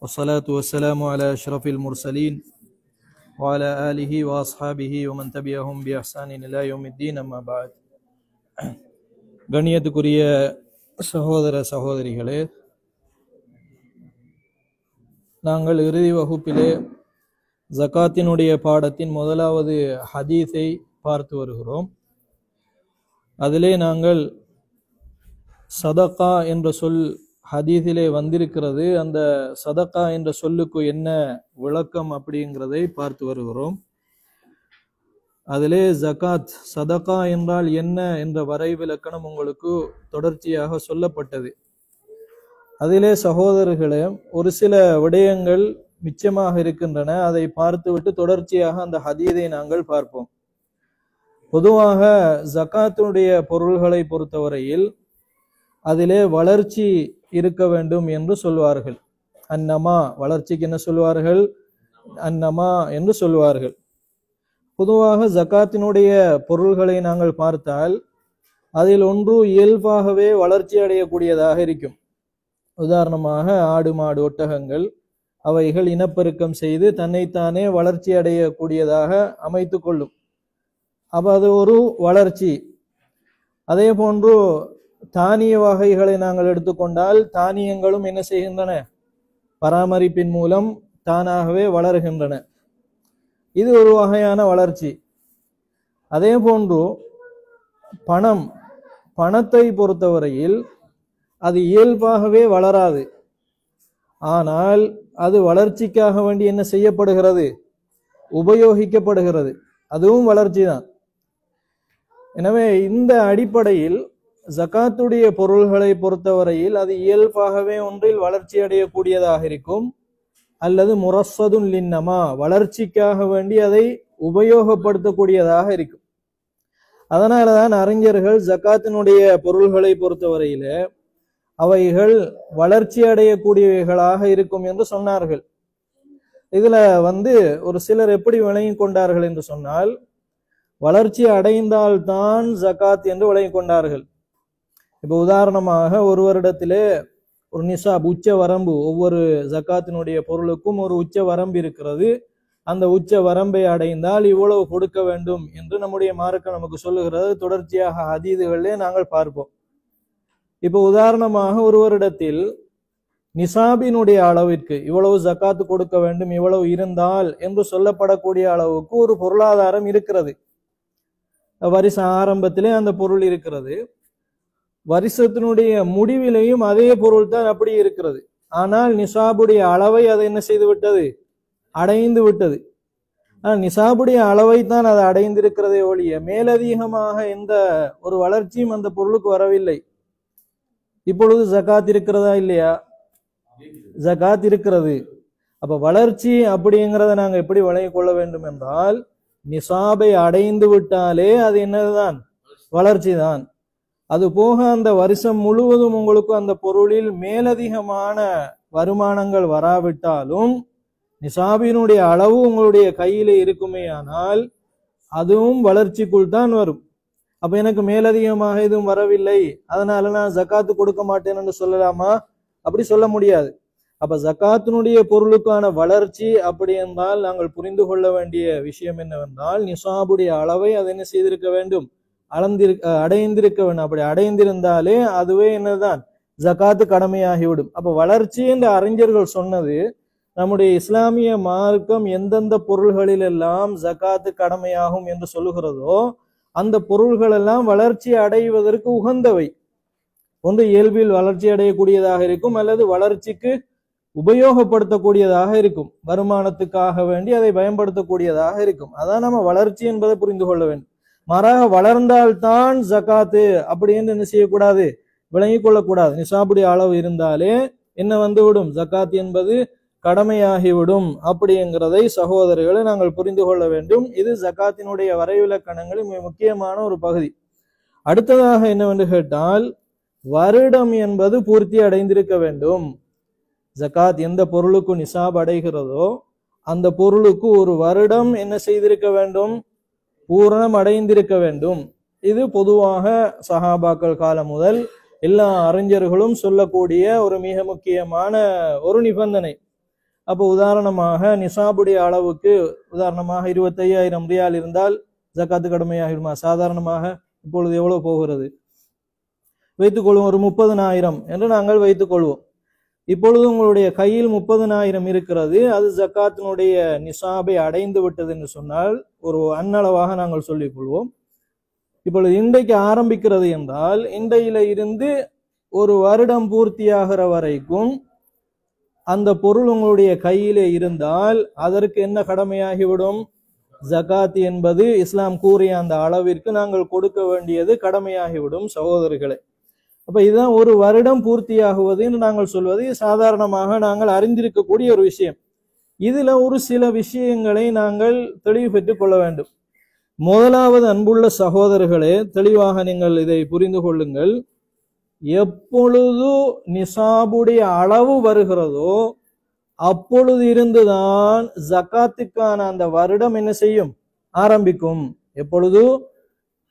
والصلاة والسلام على أشرف المرسلين وعلى آله وأصحابه ومن تبعهم بإحسان إلى يوم الدين أما بعد. கண்ணியத்துக்குரிய சகோதர சகோதரிகளே, நாங்கள் இறுதி வகுப்பிலே ஜகாத்தினுடைய பாடத்தின் முதலாவது ஹதீஸை பார்த்து வருகிறோம். அதிலே நாங்கள் சதகா என்ற சொல் ஹதீஸிலே வந்திருக்கிறது. அந்த சதகா என்ற சொல்லுக்கு என்ன விளக்கம் அப்படிங்கிறதை பார்த்து வருகிறோம். அதிலே ஜகாத் சதகா என்றால் என்ன என்ற வரைவிலக்கணம் உங்களுக்கு தொடர்ச்சியாக சொல்லப்பட்டது. அதிலே சகோதரர்களே, ஒரு சில விடயங்கள் மிச்சமாக இருக்கின்றன. அதை பார்த்துவிட்டு தொடர்ச்சியாக அந்த ஹதீஸை நாங்கள் பார்ப்போம். பொதுவாக ஜகாத்தினுடைய பொருள்களை பொறுத்தவரையில் அதிலே வளர்ச்சி இருக்க வேண்டும் என்று சொல்வார்கள். அன்னமா, வளர்ச்சிக்கு என்ன சொல்வார்கள்? அன்னமா என்று சொல்வார்கள். பொதுவாக ஜகாத்தினுடைய பொருள்களை நாங்கள் பார்த்தால் அதில் ஒன்று இயல்பாகவே வளர்ச்சி அடையக்கூடியதாக இருக்கும். உதாரணமாக ஆடு மாடு ஒட்டகங்கள், அவைகள் இனப்பெருக்கம் செய்து தன்னைத்தானே வளர்ச்சி அடையக்கூடியதாக அமைத்து கொள்ளும். அப்ப அது ஒரு வளர்ச்சி. அதே போன்று தானிய வகைகளை நாங்கள் எடுத்துக்கொண்டால் தானியங்களும் என்ன செய்கின்றன? பராமரிப்பின் மூலம் தானாகவே வளர்கின்றன. இது ஒரு வகையான வளர்ச்சி. அதே போன்று பணத்தை பொறுத்தவரையில் அது இயல்பாகவே வளராது. ஆனால் அது வளர்ச்சிக்காக வேண்டி என்ன செய்யப்படுகிறது? உபயோகிக்கப்படுகிறது. அதுவும் வளர்ச்சி தான். எனவே இந்த அடிப்படையில் ஜகாத்துடைய பொருள்களை பொறுத்தவரையில் அது இயல்பாகவே ஒன்றில் வளர்ச்சி அடையக்கூடியதாக இருக்கும், அல்லது முரஸ்ஸதுன் லின்னமா, வளர்ச்சிக்காக வேண்டி அதை உபயோகப்படுத்தக்கூடியதாக இருக்கும். அதனாலதான் அறிஞர்கள் ஜகாத்தினுடைய பொருள்களை பொறுத்தவரையில அவைகள் வளர்ச்சி அடையக்கூடியவைகளாக இருக்கும் என்று சொன்னார்கள். இதுல ஒரு சிலர் எப்படி விளங்கி கொண்டார்கள் என்று சொன்னால், வளர்ச்சி அடைந்தால்தான் ஜகாத் என்று விளங்கி கொண்டார்கள். இப்ப உதாரணமாக ஒரு வருடத்திலே ஒரு நிசாப், உச்ச வரம்பு, ஒவ்வொரு ஜகாத்தினுடைய பொருளுக்கும் ஒரு உச்ச வரம்பு இருக்கிறது. அந்த உச்ச வரம்பை அடைந்தால் இவ்வளவு கொடுக்க வேண்டும் என்று நம்முடைய மார்க்கம் நமக்கு சொல்லுகிறது. தொடர்ச்சியாக ஹதீதுகளிலே நாங்கள் பார்ப்போம். இப்ப உதாரணமாக ஒரு வருடத்தில் நிசாபினுடைய அளவிற்கு இவ்வளவு ஜகாத்து கொடுக்க வேண்டும், இவ்வளவு இருந்தால் என்று சொல்லப்படக்கூடிய அளவுக்கு ஒரு பொருளாதாரம் இருக்கிறது. வருஷ ஆரம்பத்திலே அந்த பொருள் இருக்கிறது. வருஷத்தினுடைய முடிவிலையும் அதே பொருள் தான் அப்படி இருக்கிறது. ஆனால் நிசாபுடைய அளவை அதை என்ன செய்து விட்டது? அடைந்து விட்டது. நிசாபுடைய அளவை தான் அது அடைந்திருக்கிறதே ஒழிய மேலதிகமாக எந்த ஒரு வளர்ச்சியும் அந்த பொருளுக்கு வரவில்லை. இப்பொழுது ஜகாத் இருக்கிறதா இல்லையா? ஜகாத் இருக்கிறது. அப்ப வளர்ச்சி அப்படிங்கிறத நாங்க எப்படி வழங்கிக் கொள்ள வேண்டும் என்றால், நிசாபை அடைந்து விட்டாலே அது என்னதுதான்? வளர்ச்சி தான். அது போக அந்த வருஷம் முழுவதும் உங்களுக்கு அந்த பொருளில் மேலதிகமான வருமானங்கள் வராவிட்டாலும் நிசாபினுடைய அளவு உங்களுடைய கையிலே இருக்குமே ஆனால் அதுவும் வளர்ச்சிக்குள் தான் வரும். அப்ப எனக்கு மேலதிகமாக எதுவும் வரவில்லை, அதனால நான் ஜகாத்து கொடுக்க மாட்டேன் என்று சொல்லலாமா? அப்படி சொல்ல முடியாது. அப்ப ஜகாத்தினுடைய பொருளுக்கான வளர்ச்சி அப்படி என்றால் நாங்கள் புரிந்து கொள்ள வேண்டிய விஷயம் என்னவென்றால், நிசாபுடைய அளவை அது என்ன செய்திருக்க வேண்டும்? அடைந்திருக்க வேண்டும். அப்படி அடைந்திருந்தாலே அதுவே என்னதான்? ஜகாத்து கடமையாகிவிடும். அப்ப வளர்ச்சி என்று அறிஞர்கள் சொன்னது, நம்முடைய இஸ்லாமிய மார்க்கம் எந்தெந்த பொருள்களில் எல்லாம் ஜகாத்து கடமையாகும் என்று சொல்லுகிறதோ அந்த பொருள்கள் எல்லாம் வளர்ச்சி அடைவதற்கு உகந்தவை. ஒன்று இயல்பில் வளர்ச்சி அடையக்கூடியதாக இருக்கும், அல்லது வளர்ச்சிக்கு உபயோகப்படுத்தக்கூடியதாக இருக்கும். வருமானத்துக்காக வேண்டி அதை பயன்படுத்தக்கூடியதாக இருக்கும். அதான் நம்ம வளர்ச்சி என்பதை புரிந்து கொள்ள வேண்டும். மாறாக வளர்ந்தால்தான் ஜகாத்து அப்படி என்று என்ன செய்யக்கூடாது? விளங்கிக் கொள்ளக்கூடாது. நிசாபுடைய அளவு இருந்தாலே என்ன வந்துவிடும்? ஜகாத் என்பது கடமையாகிவிடும். அப்படிங்கிறதை சகோதரர்களை நாங்கள் புரிந்து கொள்ள வேண்டும். இது ஜகாத்தினுடைய வரைவிலக்கணங்களில் மிக முக்கியமான ஒரு பகுதி. அடுத்ததாக என்னவென்று கேட்டால், வருடம் என்பது பூர்த்தி அடைந்திருக்க வேண்டும். ஜகாத் எந்த பொருளுக்கு நிசாப் அடைகிறதோ அந்த பொருளுக்கு ஒரு வருடம் என்ன செய்திருக்க வேண்டும்? பூரணம் அடைந்திருக்க வேண்டும். இது பொதுவாக சஹாபாக்கள் காலம் முதல் எல்லா அறிஞர்களும் சொல்லக்கூடிய ஒரு மிக முக்கியமான ஒரு நிபந்தனை. அப்போ உதாரணமாக நிசாபுடைய அளவுக்கு உதாரணமாக 25,000 ரியால் இருந்தால் ஜக்காத்து கடமையாகிடுமா? சாதாரணமாக இப்பொழுது எவ்வளவு போகிறது? வைத்துக்கொள்வோம், ஒரு 30,000 என்று நாங்கள் வைத்துக் கொள்வோம். இப்பொழுது உங்களுடைய கையில் 30,000 இருக்கிறது, அது ஜக்காத்தினுடைய நிசாபை அடைந்து விட்டது என்று சொன்னால் ஒரு அன்னளவாக நாங்கள் சொல்லிக் கொள்வோம். இப்பொழுது இன்றைக்கு ஆரம்பிக்கிறது என்றால் இன்றையில இருந்து ஒரு வருடம் பூர்த்தியாகிற வரைக்கும் அந்த பொருள் உங்களுடைய கையிலே இருந்தால் அதற்கு என்ன கடமையாகிவிடும்? ஜகாத் என்பது இஸ்லாம் கூறிய அந்த அளவிற்கு நாங்கள் கொடுக்க வேண்டியது கடமையாகிவிடும் சகோதரர்களே. அப்ப இதுதான் ஒரு வருடம் பூர்த்தியாகுவது என்று நாங்கள் சொல்வது சாதாரணமாக நாங்கள் அறிந்திருக்கக்கூடிய ஒரு விஷயம். இதுல ஒரு சில விஷயங்களை நாங்கள் தெளிவு பெற்றுக் கொள்ள வேண்டும். முதலாவது, அன்புள்ள சகோதரர்களே, தெளிவாக நீங்கள் இதை புரிந்து கொள்ளுங்கள். எப்பொழுது நிசாபுடைய அளவு வருகிறதோ அப்பொழுது இருந்துதான் ஜக்காத்துக்கான அந்த வருடம் என்ன செய்யும்? ஆரம்பிக்கும். எப்பொழுது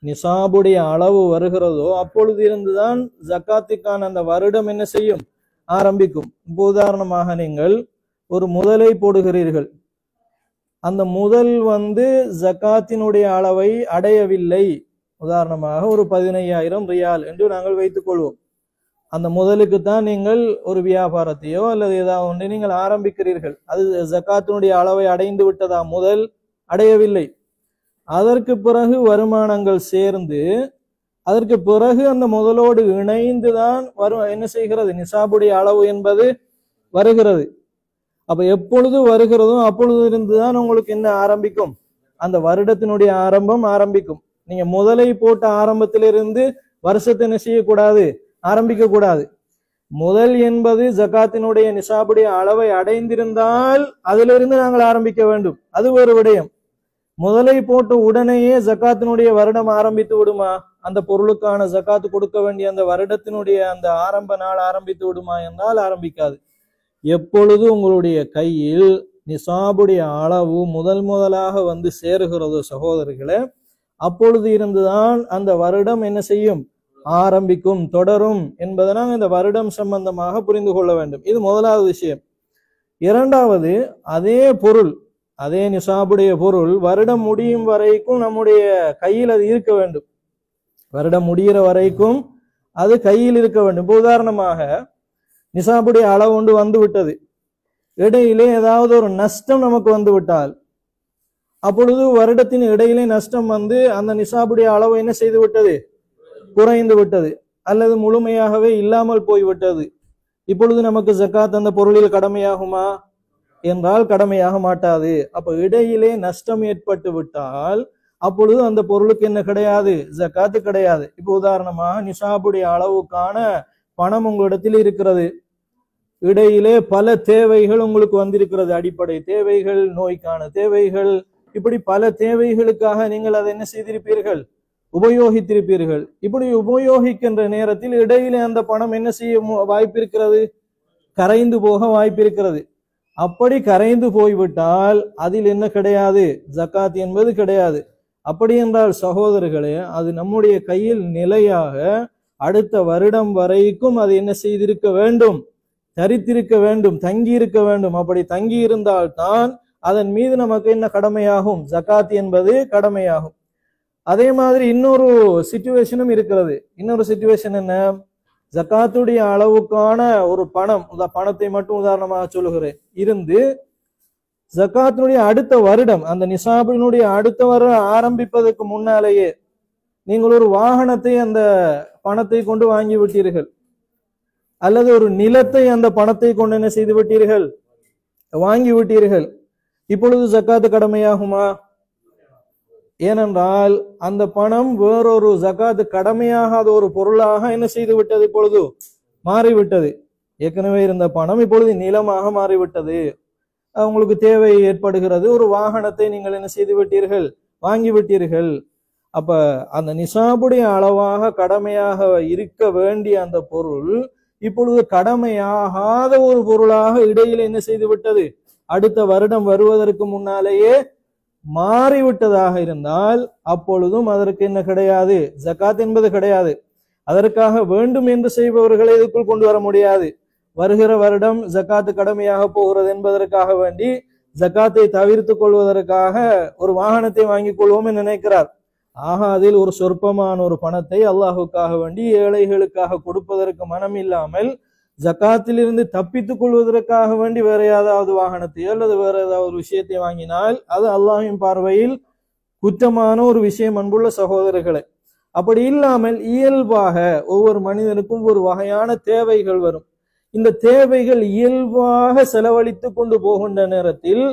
நிசாபுடைய அளவு வருகிறதோ அப்பொழுது இருந்துதான் ஜக்காத்துக்கான அந்த வருடம் என்ன செய்யும்? ஆரம்பிக்கும். இப்போ உதாரணமாக நீங்கள் ஒரு முதலை போடுகிறீர்கள், அந்த முதல் ஜக்காத்தினுடைய அளவை அடையவில்லை. உதாரணமாக ஒரு 15,000 ரியால் என்று நாங்கள் வைத்துக் கொள்வோம். அந்த முதலுக்கு தான் நீங்கள் ஒரு வியாபாரத்தையோ அல்லது ஏதாவது ஒன்றை நீங்கள் ஆரம்பிக்கிறீர்கள். அது ஜக்காத்தினுடைய அளவை அடைந்து விட்டதா? முதல் அடையவில்லை. அதற்கு பிறகு வருமானங்கள் சேர்ந்து அதற்கு பிறகு அந்த முதலோடு இணைந்துதான் என்ன செய்கிறது? நிசாபுடைய அளவு என்பது வருகிறது. அப்ப எப்பொழுது வருகிறதோ அப்பொழுது இருந்துதான் உங்களுக்கு என்ன ஆரம்பிக்கும்? அந்த வருடத்தினுடைய ஆரம்பம் ஆரம்பிக்கும். நீங்க முதலை போட்ட ஆரம்பத்திலிருந்து வருஷத்தை என்ன செய்யக்கூடாது? ஆரம்பிக்க கூடாது. முதல் என்பது ஜக்காத்தினுடைய நிசாபுடைய அளவை அடைந்திருந்தால் அதிலிருந்து நாங்கள் ஆரம்பிக்க வேண்டும். அது ஒரு விடயம். முதலை போட்டு உடனேயே ஜக்காத்தினுடைய வருடம் ஆரம்பித்து விடுமா? அந்த பொருளுக்கான ஜக்காத்து கொடுக்க வேண்டிய அந்த வருடத்தினுடைய அந்த ஆரம்ப நாள் ஆரம்பித்து விடுமா என்றால் ஆரம்பிக்காது. எப்பொழுது உங்களுடைய கையில் நிசாபுடைய அளவு முதலாக சேருகிறதோ சகோதரர்களே, அப்பொழுது இருந்துதான் அந்த வருடம் என்ன செய்யும்? ஆரம்பிக்கும், தொடரும் என்பதனால் இந்த வருடம் சம்பந்தமாக புரிந்து கொள்ள வேண்டும். இது முதலாவது விஷயம். இரண்டாவது, அதே பொருள், அதே நிசாபுடைய பொருள் வருடம் முடியும் வரைக்கும் நம்முடைய கையில் அது இருக்க வேண்டும். வருடம் முடிகிற வரைக்கும் அது கையில் இருக்க வேண்டும். இப்போ உதாரணமாக நிசாபுடைய அளவு ஒன்று வந்து விட்டது, இடையிலே ஏதாவது ஒரு நஷ்டம் நமக்கு வந்து விட்டால் அப்பொழுது வருடத்தின் இடையிலே நஷ்டம் அந்த நிசாபுடைய அளவு என்ன செய்து விட்டது? குறைந்து விட்டது அல்லது முழுமையாகவே இல்லாமல் போய்விட்டது. இப்பொழுது நமக்கு ஜக்காத் அந்த பொருளில் கடமையாகுமா என்றால் கடமையாக மாட்டாது. அப்ப இடையிலே நஷ்டம் ஏற்பட்டு விட்டால் அப்பொழுது அந்த பொருளுக்கு என்ன கிடையாது? ஜக்காத்து கிடையாது. இப்போ உதாரணமாக நிசாபுடைய அளவுக்கான பணம் உங்களிடத்தில் இருக்கிறது, இடையிலே பல தேவைகள் உங்களுக்கு வந்திருக்கிறது, அடிப்படை தேவைகள், நோய்க்கான தேவைகள், இப்படி பல தேவைகளுக்காக நீங்கள் அதை என்ன செய்திருப்பீர்கள்? உபயோகித்திருப்பீர்கள். இப்படி உபயோகிக்கின்ற நேரத்தில் இடையிலே அந்த பணம் என்ன செய்ய வாய்ப்பு இருக்கிறது? கரைந்து போக வாய்ப்பு இருக்கிறது. அப்படி கரைந்து போய்விட்டால் அதில் என்ன கிடையாது? ஜக்காத் என்பது கிடையாது. அப்படி என்றால் சகோதரர்களே, அது நம்முடைய கையில் நிலையாக அடுத்த வருடம் வரைக்கும் அது என்ன செய்திருக்க வேண்டும்? தரித்திருக்க வேண்டும், தங்கி இருக்க வேண்டும். அப்படி தங்கி இருந்தால் தான் அதன் மீது நமக்கு என்ன கடமையாகும்? ஜக்காத் என்பது கடமையாகும். அதே மாதிரி இன்னொரு சிச்சுவேஷனும் இருக்கிறது. இன்னொரு சிச்சுவேஷன் என்ன? ஜக்காத்துடைய அளவுக்கான ஒரு பணத்தை மட்டும் உதாரணமாக சொல்லுகிறேன், இருந்து ஜக்காத்தினுடைய அடுத்த வருடம், அந்த நிசாபினுடைய அடுத்த வருடம் ஆரம்பிப்பதற்கு முன்னாலேயே நீங்கள் ஒரு வாகனத்தை அந்த பணத்தை கொண்டு வாங்கி விட்டீர்கள், அல்லது ஒரு நிலத்தை அந்த பணத்தை கொண்டு என்ன செய்து விட்டீர்கள்? வாங்கி விட்டீர்கள். இப்பொழுது ஜக்காத்து கடமையாகுமா? ஏனென்றால் அந்த பணம் வேறொரு ஜக்காத்து கடமையாகாத ஒரு பொருளாக என்ன செய்து விட்டது? இப்பொழுது மாறிவிட்டது. ஏற்கனவே இருந்த பணம் இப்பொழுது நிலமாக மாறிவிட்டது. உங்களுக்கு தேவை ஏற்படுகிறது, ஒரு வாகனத்தை நீங்கள் என்ன செய்து விட்டீர்கள்? வாங்கி விட்டீர்கள். அப்ப அந்த நிசாபுடைய அளவாக கடமையாக இருக்க வேண்டிய அந்த பொருள் இப்பொழுது கடமையாகாத ஒரு பொருளாக இடையில் என்ன செய்து விட்டது? அடுத்த வருடம் வருவதற்கு முன்னாலேயே மாறிவிட்டதாக இருந்தால் அப்பொழுதும் அதற்கு என்ன கிடையாது? ஜக்காத் என்பது கிடையாது. அதற்காக வேண்டும் என்று செய்பவர்களை இதுக்குள் கொண்டு வர முடியாது. வருகிற வருடம் ஜக்காத்து கடமையாக போகிறது என்பதற்காக வேண்டி ஜக்காத்தை தவிர்த்து கொள்வதற்காக ஒரு வாகனத்தை வாங்கிக் கொள்வோம் என்று நினைக்கிறார். ஆக அதில் ஒரு சொற்பமான ஒரு பணத்தை அல்லாஹுக்காக வேண்டி ஏழைகளுக்காக கொடுப்பதற்கு மனம் இல்லாமல் ஜக்காத்திலிருந்து தப்பித்துக் கொள்வதற்காக வேண்டி வேற ஏதாவது வாகனத்தை அல்லது வேற ஏதாவது ஒரு விஷயத்தை வாங்கினால் அது அல்லாஹ்வின் பார்வையில் குற்றமான ஒரு விஷயம். அன்புள்ள சகோதரர்களே, அப்படி இல்லாமல் இயல்பாக ஒவ்வொரு மனிதனுக்கும் ஒரு வகையான தேவைகள் வரும். இந்த தேவைகள் இயல்பாக செலவழித்து கொண்டு போகின்ற நேரத்தில்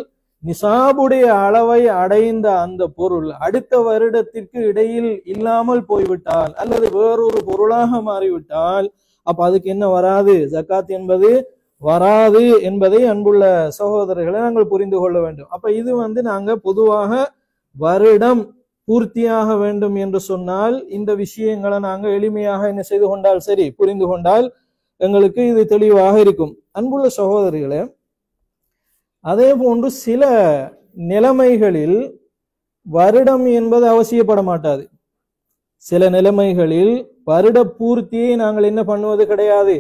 நிசாபுடைய அளவை அடைந்த அந்த பொருள் அடுத்த வருடத்திற்கு இடையில் இல்லாமல் போய்விட்டால் அல்லது வேறொரு பொருளாக மாறிவிட்டால் அப்ப அதுக்கு என்ன வராது, ஜக்காத் என்பது வராது என்பதை அன்புள்ள சகோதரர்களை நாங்கள் புரிந்து கொள்ள வேண்டும். அப்ப இது நாங்க பொதுவாக வருடம் பூர்த்தியாக வேண்டும் என்று சொன்னால் இந்த விஷயங்களை நாங்க எளிமையாக என்ன செய்து கொண்டால் சரி, புரிந்து கொண்டால் எங்களுக்கு இது தெளிவாக இருக்கும். அன்புள்ள சகோதரிகளே, அதே போன்று சில நிலைமைகளில் வருடம் என்பது அவசியப்பட மாட்டாது. சில நிலைமைகளில் வருட பூர்த்தியை நாங்கள் என்ன பண்ணுவது கிடையாது,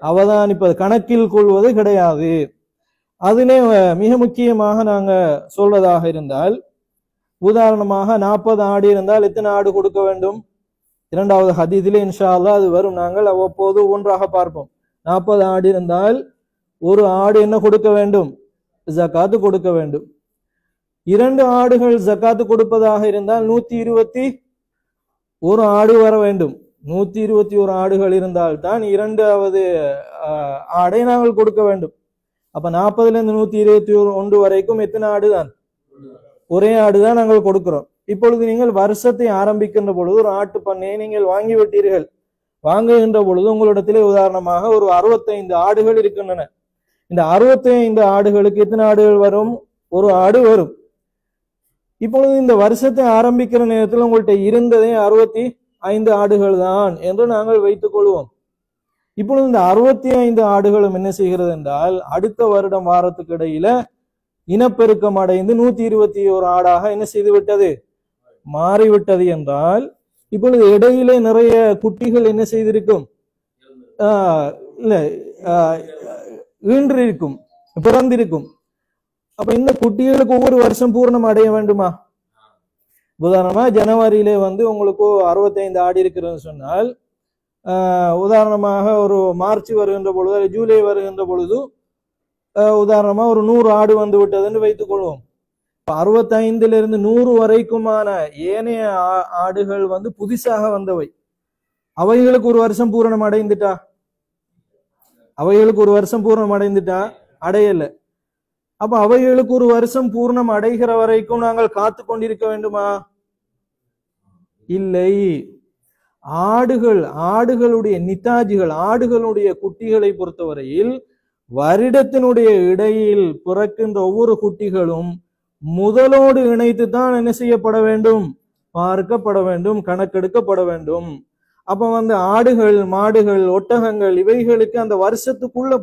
அவதானிப்பது, கணக்கில் கொள்வது கிடையாது. அதிலே மிக முக்கியமாக நாங்க சொல்றதாக இருந்தால், உதாரணமாக 40 ஆடு இருந்தால் எத்தனை ஆடு கொடுக்க வேண்டும்? இரண்டாவது ஹதீஸிலே இன்ஷா அல்லாஹ் அது வரும், நாங்கள் அவ்வப்போது ஒன்றாக பார்ப்போம். 40 ஆடு இருந்தால் ஒரு ஆடு என்ன கொடுக்க வேண்டும்? ஜக்காத்து கொடுக்க வேண்டும். 2 ஆடுகள் ஜக்காத்து கொடுப்பதாக இருந்தால் 121 ஆடு வர வேண்டும். 121 ஆடுகள் இருந்தால் தான் 2வது ஆடை நாங்கள் கொடுக்க வேண்டும். அப்ப 40லிருந்து 121 வரைக்கும் எத்தனை ஆடு தான்? ஒரே ஆடுதான் நாங்கள் கொடுக்கிறோம். இப்பொழுது நீங்கள் வருஷத்தை ஆரம்பிக்கின்ற பொழுது ஒரு ஆட்டு பண்ணையை நீங்கள் வாங்கி விட்டீர்கள். வாங்குகின்ற பொழுது உங்களிடத்திலே உதாரணமாக ஒரு 65 ஆடுகள் இருக்கின்றன. இந்த 65 ஆடுகளுக்கு எத்தனை ஆடுகள் வரும்? ஒரு ஆடு வரும். இப்பொழுது இந்த வருஷத்தை ஆரம்பிக்கிற நேரத்தில் உங்கள்கிட்ட இருந்ததே 65 ஆடுகள் தான் என்று நாங்கள் வைத்துக் கொள்வோம். இப்பொழுது இந்த 65 ஆடுகளும் என்ன செய்கிறது என்றால் அடுத்த வருடம் வாரத்துக்கு இடையில இனப்பெருக்கம் அடைந்து 121 ஆடாக என்ன செய்து விட்டது, மாறிவிட்டது என்றால் இப்பொழுது இடையிலே நிறைய குட்டிகள் என்ன செய்திருக்கும், இல்ல ஈன்றிருக்கும், பிறந்திருக்கும். அப்ப இந்த குட்டிகளுக்கு ஒவ்வொரு வருஷம் பூர்ணம் அடைய வேண்டுமா? உதாரணமா ஜனவரியிலே உங்களுக்கு 65 ஆடு இருக்கிறதுன்னு சொன்னால், உதாரணமாக ஒரு மார்ச் வருகின்ற பொழுது ஜூலை வருகின்ற பொழுது உதாரணமா ஒரு 100 ஆடு வந்து விட்டதுன்னு வைத்துக் கொள்வோம். 65லிருந்து 100 வரைக்குமான ஏனைய ஆடுகள் புதுசாக வந்தவை. அவைகளுக்கு ஒரு வருஷம் பூரணம் அடைந்துட்டா? அவைகளுக்கு ஒரு வருஷம் பூர்ணம் அடைந்துட்டா? அடையல. அப்ப அவைகளுக்கு ஒரு வருஷம் பூர்ணம் அடைகிற வரைக்கும் நாங்கள் காத்து கொண்டிருக்க வேண்டுமா? இல்லை. ஆடுகளுடைய நித்தாஜிகள், ஆடுகளுடைய குட்டிகளை பொறுத்தவரையில் வருடத்தினுடைய இடையில் பிறக்கின்ற ஒவ்வொரு குட்டிகளும் முதலோடு இணைத்து தான் என்ன செய்யப்பட வேண்டும், பார்க்கப்பட வேண்டும், கணக்கெடுக்கப்பட வேண்டும். அப்ப ஆடுகள், மாடுகள், ஒட்டகங்கள் இவைகளுக்கு அந்த வருஷத்துக்குள்ள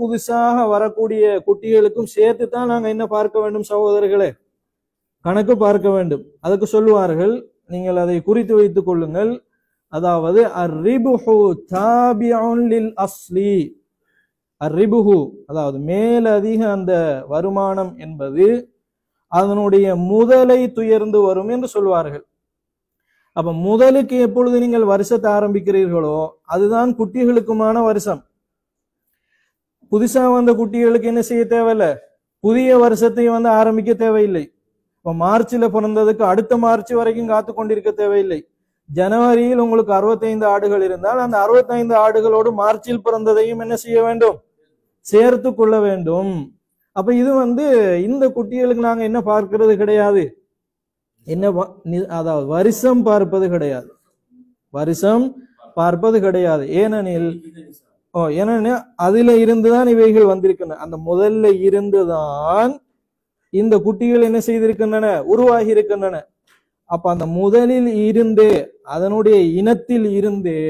புதுசாக வரக்கூடிய குட்டிகளுக்கும் சேர்த்து தான் நாங்க என்ன பார்க்க வேண்டும் சகோதரர்களே, கணக்கு பார்க்க வேண்டும். அதுக்கு சொல்லுவார்கள், நீங்கள் அதை குறித்து வைத்துக் கொள்ளுங்கள். அதாவது அர்ரிபுஹு தாபிஉன் லில் அஸ்லி. அர்ரிபுஹு அதாவது மேலதிக அந்த வருமானம் என்பது அதனுடைய முதலை துயர்ந்து வரும் என்று சொல்வார்கள். அப்ப முதலுக்கு எப்பொழுது நீங்கள் வருஷத்தை ஆரம்பிக்கிறீர்களோ அதுதான் குட்டிகளுக்குமான வருஷம். புதுசா வந்த குட்டிகளுக்கு என்ன செய்ய தேவையில்லை, புதிய வருஷத்தை ஆரம்பிக்க தேவையில்லை. இப்ப மார்ச்ல பிறந்ததுக்கு அடுத்த மார்ச் வரைக்கும் காத்து கொண்டிருக்க தேவையில்லை. ஜனவரியில் உங்களுக்கு 65 ஆடுகள் இருந்தால் அந்த 65 ஆடுகளோடு மார்ச்சில் பிறந்ததையும் என்ன செய்ய வேண்டும், சேர்த்து கொள்ள வேண்டும். அப்ப இது இந்த குட்டிகளுக்கு நாங்க என்ன பார்க்கிறது கிடையாது, என்ன அதாவது வருஷம் பார்ப்பது கிடையாது, வருஷம் பார்ப்பது கிடையாது. ஏனெனில் அதுல இருந்துதான் இவைகள் வந்திருக்கின்றன. அந்த முதல்ல இருந்துதான் இந்த குட்டிகள் என்ன செய்திருக்கின்றன, உருவாகி இருக்கின்றன. அப்ப அந்த முதலில் இருந்தே, அதனுடைய இனத்தில் இருந்தே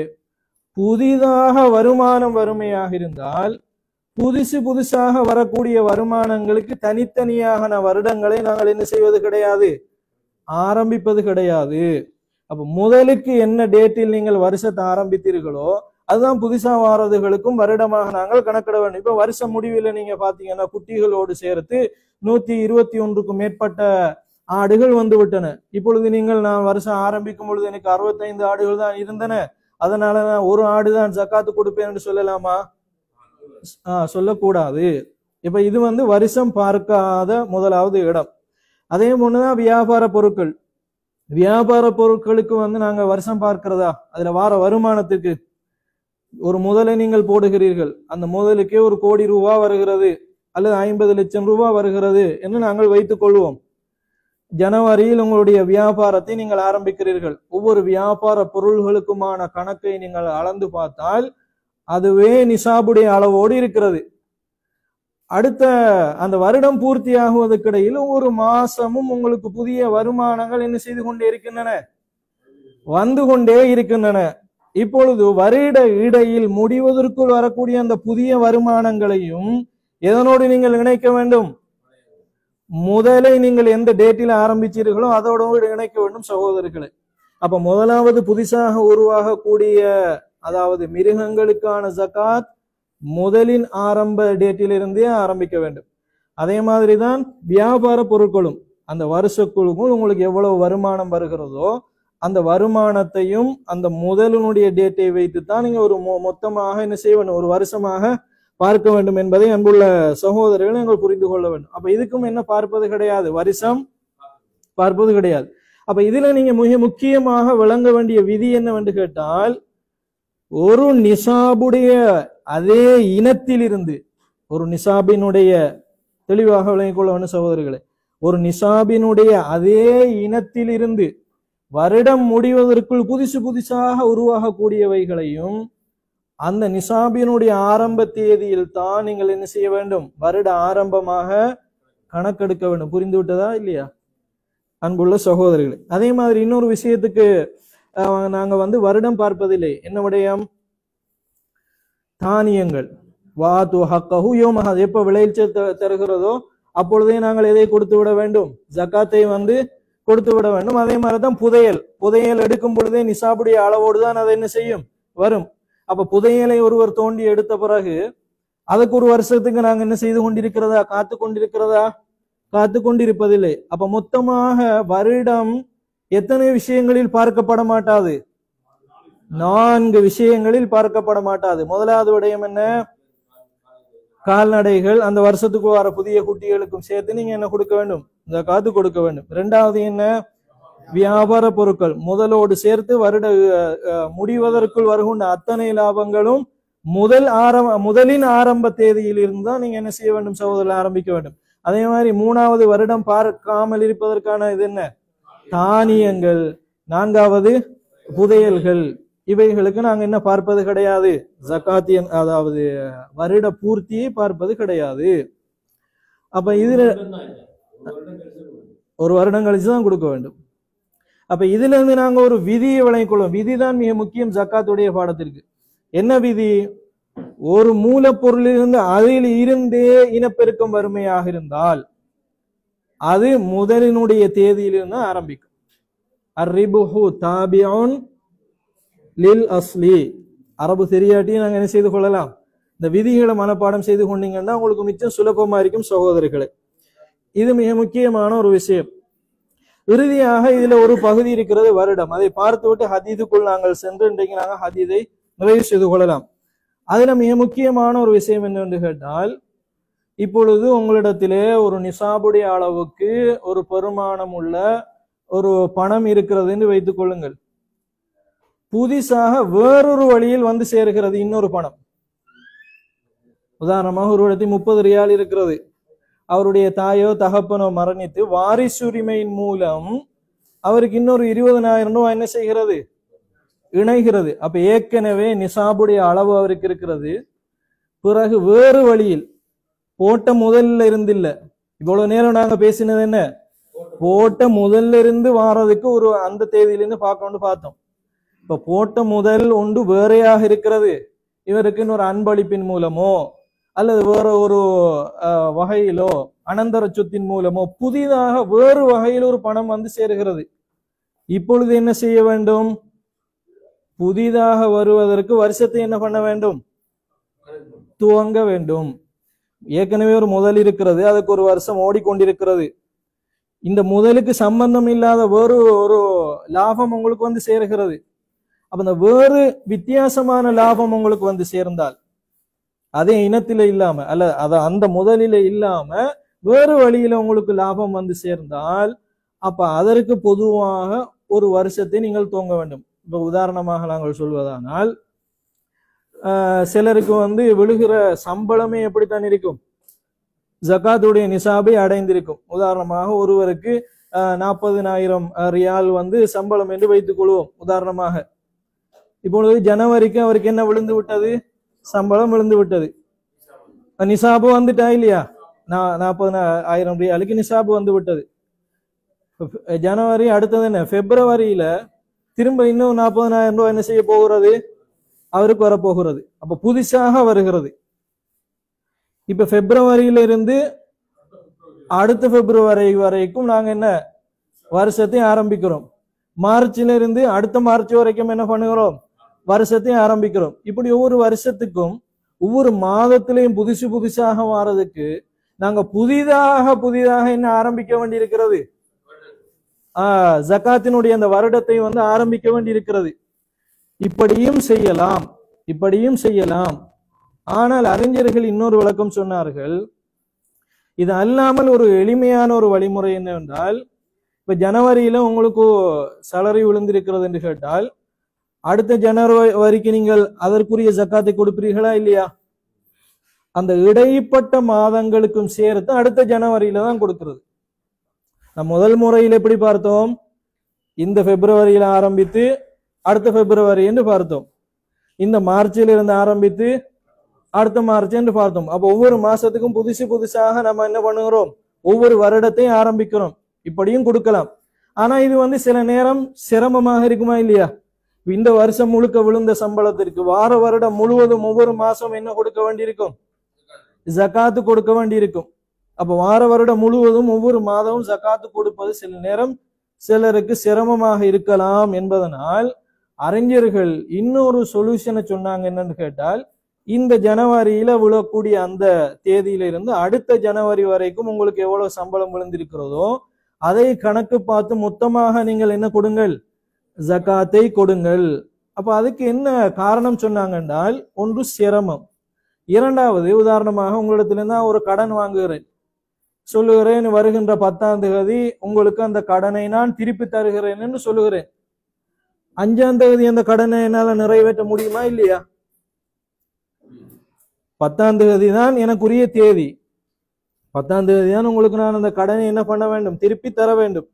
புதிதாக வருமானம் வறுமையாக இருந்தால் புதுசாக வரக்கூடிய வருமானங்களுக்கு தனித்தனியான வருடங்களை நாங்கள் என்ன செய்வது கிடையாது, ஆரம்பிப்பது கிடையாது. அப்ப முதலுக்கு என்ன டேட்டில் நீங்கள் வருஷத்தை ஆரம்பித்தீர்களோ அதுதான் புதுசா வாரதுகளுக்கும் வருடமாக நாங்கள் கணக்கிட வேண்டும். இப்ப வருஷ முடிவில் நீங்க பாத்தீங்கன்னா குட்டிகளோடு சேர்த்து 121க்கும் மேற்பட்ட ஆடுகள் வந்து விட்டன. இப்பொழுது நீங்கள் நான் வருஷம் ஆரம்பிக்கும் பொழுது எனக்கு 65 ஆடுகள் தான் இருந்தன, அதனால நான் ஒரு ஆடுதான் ஜக்காத்து கொடுப்பேன் என்று சொல்லலாமா? சொல்லக்கூடாது. இப்ப இது வந்து வருஷம் பார்க்காத முதலாவது இடம். அதே போன்னுதான் வியாபார பொருட்கள். வியாபார பொருட்களுக்கு வந்து நாங்க வருஷம் பார்க்கிறதா? அதுல வார வருமானத்துக்கு ஒரு முதலை நீங்கள் போடுகிறீர்கள், அந்த முதலுக்கே 1 கோடி ரூபாய் வருகிறது அல்லது 50 லட்சம் ரூபாய் வருகிறது என்று நாங்கள் வைத்துக் கொள்வோம். ஜனவரியில் உங்களுடைய வியாபாரத்தை நீங்கள் ஆரம்பிக்கிறீர்கள். ஒவ்வொரு வியாபார பொருள்களுக்குமான கணக்கை நீங்கள் அளந்து பார்த்தால் அதுவே நிசாபுடைய அளவோடு இருக்கிறது. அடுத்த அந்த வருடம் பூர்த்தி ஆகுவதற்கிடையில் ஒவ்வொரு மாசமும் உங்களுக்கு புதிய வருமானங்கள் என்ன செய்து கொண்டே இருக்கின்றன, வந்து கொண்டே இருக்கின்றன. இப்பொழுது வருட இடையில் முடிவதற்குள் வரக்கூடிய அந்த புதிய வருமானங்களையும் எதனோடு நீங்கள் இணைக்க வேண்டும்? முதலை நீங்கள் எந்த டேட்டில் ஆரம்பிச்சீர்களோ அதோடு இணைக்க வேண்டும் சகோதரர்களே. அப்ப முதலாவது புதிசாக உருவாகக்கூடிய அதாவது மிருகங்களுக்கான ஜகாத் முதலின் ஆரம்ப டேட்டிலிருந்தே ஆரம்பிக்க வேண்டும். அதே மாதிரிதான் வியாபார பொருட்களும் அந்த வருஷக்குழுக்கும் உங்களுக்கு எவ்வளவு வருமானம் வருகிறதோ அந்த வருமானத்தையும் அந்த முதலினுடைய டேட்டை வைத்துத்தான் நீங்க ஒரு மொத்தமாக என்ன செய்ய வேண்டும், ஒரு வருஷமாக பார்க்க வேண்டும் என்பதை அன்புள்ள சகோதரர்கள் நீங்கள் புரிந்து கொள்ள வேண்டும். அப்ப இதுக்கும் என்ன பார்ப்பது கிடையாது, வருஷம் பார்ப்பது கிடையாது. அப்ப இதுல நீங்க மிக முக்கியமாக விளங்க வேண்டிய விதி என்னவென்று கேட்டால், ஒரு நிசாபுடைய அதே இனத்திலிருந்து ஒரு நிசாபினுடைய தெளிவாக விளங்கிக் கொள்ள வேண்டும் சகோதரர்களே, ஒரு நிசாபினுடைய அதே இனத்திலிருந்து வருடம் முடிவதற்குள் புதுசாக உருவாகக்கூடியவைகளையும் அந்த நிசாபினுடைய ஆரம்ப தேதியில் தான் நீங்கள் என்ன செய்ய வேண்டும், வருட ஆரம்பமாக கணக்கெடுக்க வேண்டும். புரிந்து விட்டதா இல்லையா அன்புள்ள சகோதரர்களே? அதே மாதிரி இன்னொரு விஷயத்துக்கு நாங்க வந்து வருடம் பார்ப்பதில்லை. என்ன விடயம்? தானியங்கள். வாது ஹக்கஹு யோமஹ, எப்ப விளைச்சல் தருகிறதோ அப்பொழுதே நாங்கள் எதை கொடுத்து விட வேண்டும், ஜக்காத்தை வந்து கொடுத்து விட வேண்டும். அதே மாதிரிதான் புதையல் எடுக்கும் பொழுதே நிசாபுடைய அளவோடு தான் அதை என்ன செய்யும், வரும். அப்ப புதையலை ஒருவர் தோண்டி எடுத்த பிறகு அதுக்கு ஒரு வருஷத்துக்கு நாங்க என்ன செய்து கொண்டிருக்கிறதா, காத்து கொண்டிருப்பதில்லை. அப்ப மொத்தமாக வருடம் எத்தனை விஷயங்களில் பார்க்கப்பட மாட்டாது, 4 விஷயங்களில் பார்க்கப்பட மாட்டாது. முதலாவது விடயம் என்ன? கால்நடைகள், அந்த வருஷத்துக்கு வர புதிய குட்டிகளுக்கும் சேர்த்து நீங்க என்ன கொடுக்க வேண்டும், இந்த காத்து கொடுக்க வேண்டும். 2வது என்ன? வியாபார பொருட்கள் முதலோடு சேர்த்து வருட முடிவதற்குள் வருகின்ற அத்தனை லாபங்களும் முதலின் ஆரம்ப தேதியில் இருந்தால் நீங்க என்ன செய்ய வேண்டும் சகோதரர், ஆரம்பிக்க வேண்டும். அதே மாதிரி 3வது வருடம் பார்க்காமல் இருப்பதற்கான இது என்ன? தானியங்கள். 4வது புதையல்கள். இவைகளுக்கு நாங்க என்ன பார்ப்பது கிடையாது, ஜகாத்தியன் அதாவது வருட பூர்த்தியை பார்ப்பது கிடையாது. அப்ப இதுல ஒரு வருடம் கழிச்சுதான் கொடுக்க வேண்டும். அப்ப இதுல இருந்து நாங்க ஒரு விதியை விளங்கிக் கொள்வோம். விதிதான் மிக முக்கியம் ஜக்காத்துடைய பாடத்திற்கு. என்ன விதி? ஒரு மூலப்பொருளிலிருந்து அதில் இருந்தே இனப்பெருக்கம் வறுமையாக இருந்தால் அது முதலினுடைய தேதியிலிருந்து ஆரம்பிக்கும். அர்ரிபுஹு தாபிஉன் லில் அஸ்லி. அரபு தெரியாட்டி நாங்க என்ன செய்து கொள்ளலாம், இந்த விதிகளை மனப்பாடம் செய்து கொண்டீங்கன்னா உங்களுக்கு மிச்சம் சுலபமா இருக்கும் சகோதரர்களே. இது மிக முக்கியமான ஒரு விஷயம். இறுதியாக இதுல ஒரு பகுதி இருக்கிறது வருடம். அதை பார்த்து விட்டு ஹதீதுக்குள் நாங்கள் சென்று இன்றைக்கு நாங்கள் ஹதீதை நிறைவு செய்து கொள்ளலாம். அதுல மிக முக்கியமான ஒரு விஷயம் என்னவென்று கேட்டால், இப்பொழுது உங்களிடத்திலே ஒரு நிசாபுடைய அளவுக்கு ஒரு பெருமானம் உள்ள ஒரு பணம் இருக்கிறது என்று வைத்துக் கொள்ளுங்கள். புதிசாக வேறொரு வழியில் வந்து சேருகிறது இன்னொரு பணம். உதாரணமாக ஒரு இடத்தில் 30 ரியால் இருக்கிறது. அவருடைய தாயோ தகப்பனோ மரணித்து வாரிசுரிமையின் மூலம் அவருக்கு இன்னொரு 20,000 ரூபாய் என்ன செய்கிறது, இணைகிறது. அப்ப ஏற்கனவே நிசாபுடைய அளவு அவருக்கு இருக்கிறது. பிறகு வேறு வழியில் போட்ட முதல்ல இருந்து இல்ல, இவ்வளவு நேரம் நாங்க பேசினது என்ன, போட்ட முதல்ல இருந்து வாரதுக்கு ஒரு அந்த தேதியிலிருந்து பார்க்கணும்னு பார்த்தோம். இப்ப போட்ட முதல் ஒன்று வேறையாக இருக்கிறது. இவருக்கு இன்னொரு அன்பளிப்பின் மூலமோ அல்லது வேற ஒரு வகையிலோ அனந்தர சொத்தின் மூலமோ புதிதாக வேறு வகையில் ஒரு பணம் வந்து சேருகிறது. இப்பொழுது என்ன செய்ய வேண்டும்? புதிதாக வருவதற்கு வருஷத்தை என்ன பண்ண வேண்டும்? துவங்க வேண்டும். ஏற்கனவே ஒரு முதல் இருக்கிறது, அதுக்கு ஒரு வருஷம் ஓடிக்கொண்டிருக்கிறது. இந்த முதலுக்கு சம்பந்தம் இல்லாத வேறு ஒரு லாபம் உங்களுக்கு வந்து சேர்கிறது. அப்ப இந்த வேறு வித்தியாசமான லாபம் உங்களுக்கு வந்து சேர்ந்தால், அதே இனத்தில இல்லாம அல்ல அந்த முதலில இல்லாம வேறு வழியில உங்களுக்கு லாபம் வந்து சேர்ந்தால், அப்ப அதற்கு பொதுவாக ஒரு வருஷத்தை நீங்கள் துவங்க வேண்டும். இப்ப உதாரணமாக நாங்கள் சொல்வதானால், சிலருக்கு வந்து விழுகிற சம்பளமே எப்படித்தான் இருக்கும்? ஜகாத்துடைய நிசாபை அடைந்திருக்கும். உதாரணமாக ஒருவருக்கு 40,000 ரியால் வந்து சம்பளம் என்று வைத்துக் கொள்வோம் உதாரணமாக. இப்பொழுது ஜனவரிக்கு அவருக்கு என்ன விழுந்து விட்டது? சம்பளம் விழுந்து விட்டது. நிசாபு வந்துட்டா இல்லையா? 40,000 ரியாலுக்கு நிசாபு வந்து விட்டது. ஜனவரி அடுத்தது என்ன? பிப்ரவரியில திரும்ப இன்னும் 40,000 ரூபாய் என்ன செய்ய போகிறது? அவருக்கு வரப்போகிறது. அப்ப புதுசாக வருகிறது. இப்ப பிப்ரவரியில இருந்து அடுத்த பிப்ரவரி வரைக்கும் நாங்க என்ன வருஷத்தை ஆரம்பிக்கிறோம். மார்ச்ல இருந்து அடுத்த மார்ச் வரைக்கும் என்ன பண்ணுகிறோம்? வருஷத்தை ஆரம்பிக்கிறோம். இப்படி ஒவ்வொரு வருஷத்துக்கும் ஒவ்வொரு மாதத்திலையும் புதுசாக வாரதுக்கு நாங்க புதிதாக என்ன ஆரம்பிக்க வேண்டி இருக்கிறது? ஜகாத்தினுடைய அந்த வருடத்தை வந்து ஆரம்பிக்க வேண்டி இருக்கிறது. இப்படியும் செய்யலாம். ஆனால் அறிஞர்கள் இன்னொரு விளக்கம் சொன்னார்கள். இது அல்லாமல் ஒரு எளிமையான ஒரு வழிமுறை என்னவென்றால், இப்ப ஜனவரியில உங்களுக்கு சேலரி விழுந்திருக்கிறது என்று கேட்டால், அடுத்த ஜனவரிக்கு நீங்கள் அதற்குரிய ஜக்காத்தை கொடுப்பீர்களா இல்லையா? அந்த இடைப்பட்ட மாதங்களுக்கும் சேர்த்து அடுத்த ஜனவரியில தான் கொடுக்கிறது. நம்ம முதல் முறையில் எப்படி பார்த்தோம்? இந்த பிப்ரவரியில ஆரம்பித்து அடுத்த பிப்ரவரி என்று பார்த்தோம். இந்த மார்ச்சில் இருந்து ஆரம்பித்து அடுத்த மார்ச் என்று பார்த்தோம். அப்ப ஒவ்வொரு மாசத்துக்கும் புதுசாக நம்ம என்ன பண்ணுகிறோம்? ஒவ்வொரு வருடத்தையும் ஆரம்பிக்கிறோம். இப்படியும் கொடுக்கலாம். ஆனா இது வந்து சில நேரம் சிரமமாக இருக்குமா இல்லையா? இந்த வருஷம் முழுக்க விழுந்த சம்பளத்திற்கு வார வருடம் முழுவதும் ஒவ்வொரு மாசம் என்ன கொடுக்க வேண்டியிருக்கும்? ஜகாத்து கொடுக்க வேண்டியிருக்கும். அப்ப வார வருடம் முழுவதும் ஒவ்வொரு மாதமும் ஜகாத்து கொடுப்பது சில நேரம் சிலருக்கு சிரமமாக இருக்கலாம் என்பதனால் அறிஞர்கள் இன்னொரு சொல்யூஷனை சொன்னாங்க. என்னன்னு கேட்டால், இந்த ஜனவரியில விழக்கூடிய அந்த தேதியில இருந்து அடுத்த ஜனவரி வரைக்கும் உங்களுக்கு எவ்வளவு சம்பளம் விழுந்திருக்கிறதோ அதை கணக்கு பார்த்து மொத்தமாக நீங்கள் என்ன கொடுங்கள்? ஜகாத்தை கொடுங்கள். அப்ப அதுக்கு என்ன காரணம் சொன்னாங்க என்றால், ஒன்று சிரமம், இரண்டாவது உதாரணமாக உங்களிடத்திலிருந்து ஒரு கடன் வாங்குகிறேன், சொல்லுகிறேன் வருகின்ற 10ஆம் தேதி உங்களுக்கு அந்த கடனை நான் திருப்பி தருகிறேன் என்று சொல்லுகிறேன். 5ஆம் தேதி அந்த கடனை என்னால நிறைவேற்ற முடியுமா இல்லையா? 10ஆம் தேதி தான் எனக்குரிய தேதி. 10ஆம் தேதி தான் உங்களுக்கு நான் அந்த கடனை என்ன பண்ண வேண்டும்? திருப்பி தர வேண்டும்.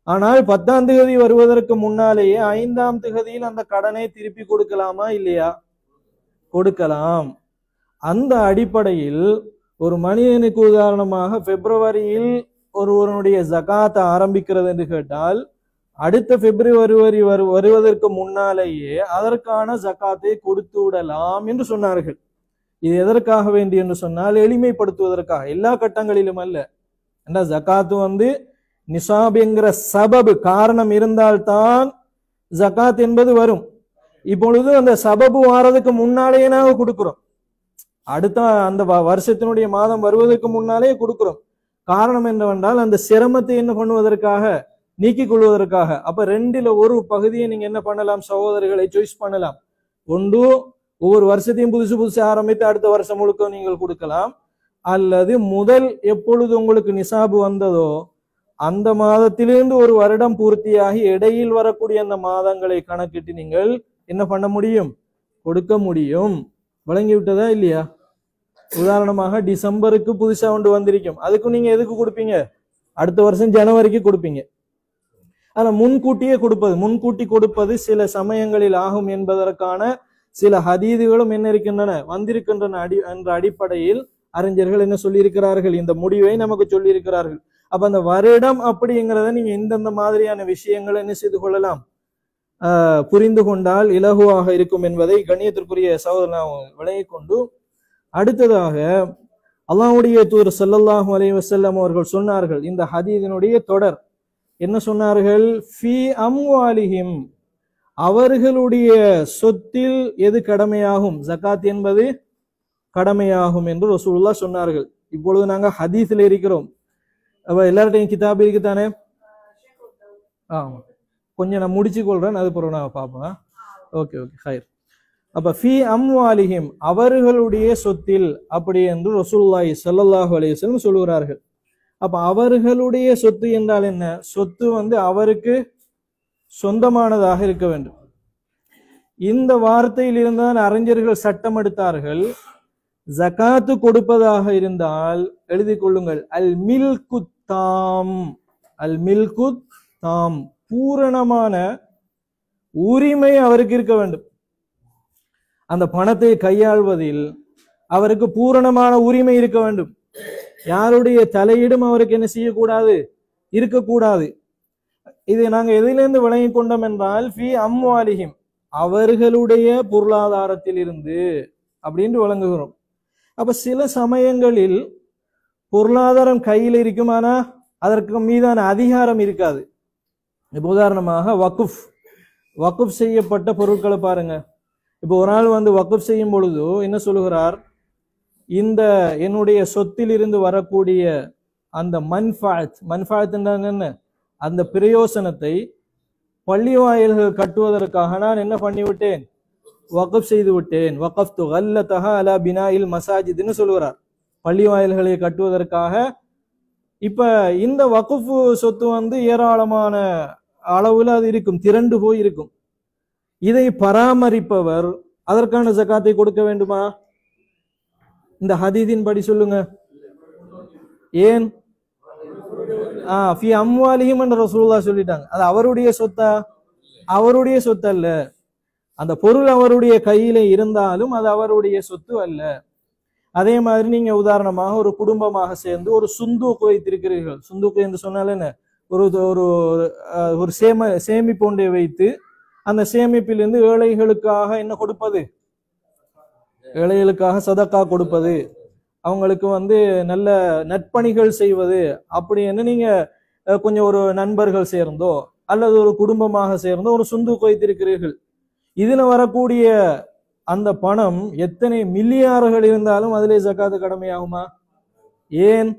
ஆனால் 10ஆம் தேதி வருவதற்கு முன்னாலேயே 5ஆம் தேதியில் அந்த கடனை திருப்பி கொடுக்கலாமா இல்லையா? கொடுக்கலாம். அந்த அடிப்படையில் ஒரு மனிதனுக்கு உதாரணமாக பிப்ரவரியில் ஒருவனுடைய ஜகாத்தை ஆரம்பிக்கிறது என்று கேட்டால், அடுத்த பிப்ரவரி வருவதற்கு முன்னாலேயே அதற்கான ஜகாத்தை கொடுத்து விடலாம் என்று சொன்னார்கள். இது எதற்காக வேண்டி என்று சொன்னால், எளிமைப்படுத்துவதற்காக. எல்லா கட்டங்களிலும் அல்ல. ஏன்னா ஜகாத்து வந்து நிசாப் என்கிற சபபு காரணம் இருந்தால்தான் ஜகாத் என்பது வரும். இப்பொழுது அந்த சபபு வாரதுக்கு முன்னாலேயே நாங்க கொடுக்கிறோம். அடுத்த அந்த வருஷத்தினுடைய மாதம் வருவதற்கு முன்னாலே கொடுக்கிறோம். காரணம் என்னவென்றால் அந்த சிரமத்தை என்ன பண்ணுவதற்காக? நீக்கிக் கொள்வதற்காக. அப்ப ரெண்டுல ஒரு பகுதியை நீங்க என்ன பண்ணலாம்? சகோதரர்களை சாய்ஸ் பண்ணலாம். ஒன்று ஒவ்வொரு வருஷத்தையும் புதுசு ஆரம்பித்து அடுத்த வருஷம் முழுக்க நீங்கள் கொடுக்கலாம். அல்லது முதல் எப்பொழுது உங்களுக்கு நிசாபு வந்ததோ அந்த மாதத்திலிருந்து ஒரு வருடம் பூர்த்தியாகி இடையில் வரக்கூடிய அந்த மாதங்களை கணக்கிட்டு நீங்கள் என்ன பண்ண முடியும்? கொடுக்க முடியும். வழங்கி விட்டதா இல்லையா? உதாரணமாக டிசம்பருக்கு புதுசா ஒன்று வந்திருக்கும், அதுக்கு நீங்க எதுக்கு கொடுப்பீங்க? அடுத்த வருஷம் ஜனவரிக்கு கொடுப்பீங்க. ஆனா முன்கூட்டி கொடுப்பது சில சமயங்களில் ஆகும் என்பதற்கான சில ஹதீதுகளும் என்ன இருக்கின்றன? வந்திருக்கின்றன. என்ற அடிப்படையில் அறிஞர்கள் என்ன சொல்லி இருக்கிறார்கள்? இந்த முடிவை நமக்கு சொல்லி இருக்கிறார்கள். அப்ப அந்த வருடம் அப்படிங்கிறத நீங்க இந்தந்த மாதிரியான விஷயங்களை என்ன செய்து கொள்ளலாம்? புரிந்து கொண்டால் இலகுவாக இருக்கும் என்பதை கண்ணியத்திற்குரிய சகோதரன் விளங்கிக் கொண்டு, அடுத்ததாக அல்லாஹ்வுடைய தூதர் ஸல்லல்லாஹு அலைஹி வஸல்லம் அவர்கள் சொன்னார்கள். இந்த ஹதீஸினுடைய தொடர் என்ன சொன்னார்கள்? ஃபீ அம்வாலிஹிம், அவர்களுடைய சொத்தில் எது கடமையாகும், ஜகாத் என்பது கடமையாகும் என்று ரசூலுல்லாஹ் சொன்னார்கள். இப்பொழுது நாங்க ஹதீஸ்ல இருக்கிறோம். அப்ப எல்லார்ட்டையும் கிதாப் இருக்குதானே? கொஞ்சம் நான் முடிச்சு கொள்றேன், அது பிறகு நான் பார்ப்பேன். ஓகே ஓகே ஹைர். அப்ப ஃபி அம்வாலிஹிம் அவர்களுடைய சொத்தில் அப்படி என்று ரசூலுல்லாஹி ஸல்லல்லாஹு அலைஹி வஸல்லம் சொல்கிறார்கள். அப்ப அவர்களுடைய சொத்து என்றால் என்ன? சொத்து அவருக்கு சொந்தமானதாக இருக்க வேண்டும். இந்த வார்த்தையில் இருந்தால் அறிஞர்கள் சட்டம் எடுத்தார்கள். ஜகாத்து கொடுப்பதாக இருந்தால் எழுதி கொள்ளுங்கள், அல் மில்கு தாம், அல் மில்கு தாம், பூரணமான உரிமை அவருக்கு இருக்க வேண்டும். அந்த பணத்தை கையாள்வதில் அவருக்கு பூரணமான உரிமை இருக்க வேண்டும். யாருடைய தலையீடும் அவருக்கு என்ன செய்யக்கூடாது, இருக்கக்கூடாது. இது நாங்க எதிலிருந்து விளங்கி கொண்டோம் என்றால் ஃபி அம்வாலிஹிம் அவர்களுடைய பொருளாதாரத்தில் இருந்து அப்படின்னு விளங்குகிறோம். அப்ப சில சமயங்களில் பொருளாதாரம் கையில் இருக்கும், ஆனா அதற்கு மீதான அதிகாரம் இருக்காது. இப்ப உதாரணமாக வக்குஃப் செய்யப்பட்ட பொருட்களை பாருங்க. இப்போ ஒரு ஆள் வக்குஃப் செய்யும் பொழுது என்ன சொல்லுகிறார், இந்த என்னுடைய சொத்தில் இருந்து வரக்கூடிய அந்த மன்ஃபாத் என்ன, அந்த பிரயோசனத்தை பள்ளி வாயில்கள் கட்டுவதற்காக நான் என்ன பண்ணிவிட்டேன், வக்ஃப் செய்து விட்டேன். வக்ஃப்து கல்லதஹா அலா பினாஇல் மசாஜித்னு சொல்லுகிறார், பள்ளி வாயில்களை கட்டுவதற்காக. இப்ப இந்த வக்ஃப் சொத்து ஏராளமான அளவுல அது இருக்கும், திரண்டு போய் இருக்கும். இதை பராமரிப்பவர் அதற்கான ஜகாத்தை கொடுக்க வேண்டுமா? இந்த ஹதீஸின் படி சொல்லுங்க. ஏன்? ஃபி அம்வாலிஹிம் என்ற ரசூலுல்லாஹ் சொல்லிட்டாங்க. அது அவருடைய சொத்தா? அவருடைய சொத்து அல்ல. அந்த பொருள் அவருடைய கையில இருந்தாலும் அது அவருடைய சொத்து அல்ல. அதே மாதிரி நீங்க உதாரணமாக ஒரு குடும்பமாக சேர்ந்து ஒரு சுந்தூக் வைத்திருக்கிறீர்கள். சுந்தூக் என்று சொன்னால என்ன, ஒரு ஒரு சேமிப்பு ஒன்றை வைத்து அந்த சேமிப்பிலிருந்து ஏழைகளுக்காக என்ன கொடுப்பது, ஏழைகளுக்காக சதக்கா கொடுப்பது, அவங்களுக்கு நல்ல நற்பணிகள் செய்வது அப்படின்னு நீங்க கொஞ்சம் ஒரு நண்பர்கள் சேர்ந்தோ அல்லது ஒரு குடும்பமாக சேர்ந்தோ ஒரு சுந்தூக் வைத்திருக்கிறீர்கள். இதுல வரக்கூடிய அந்த பணம் எத்தனை மில்லியார்கள் இருந்தாலும் அதிலே ஜகாத்து கடமையாகுமா? ஏன்?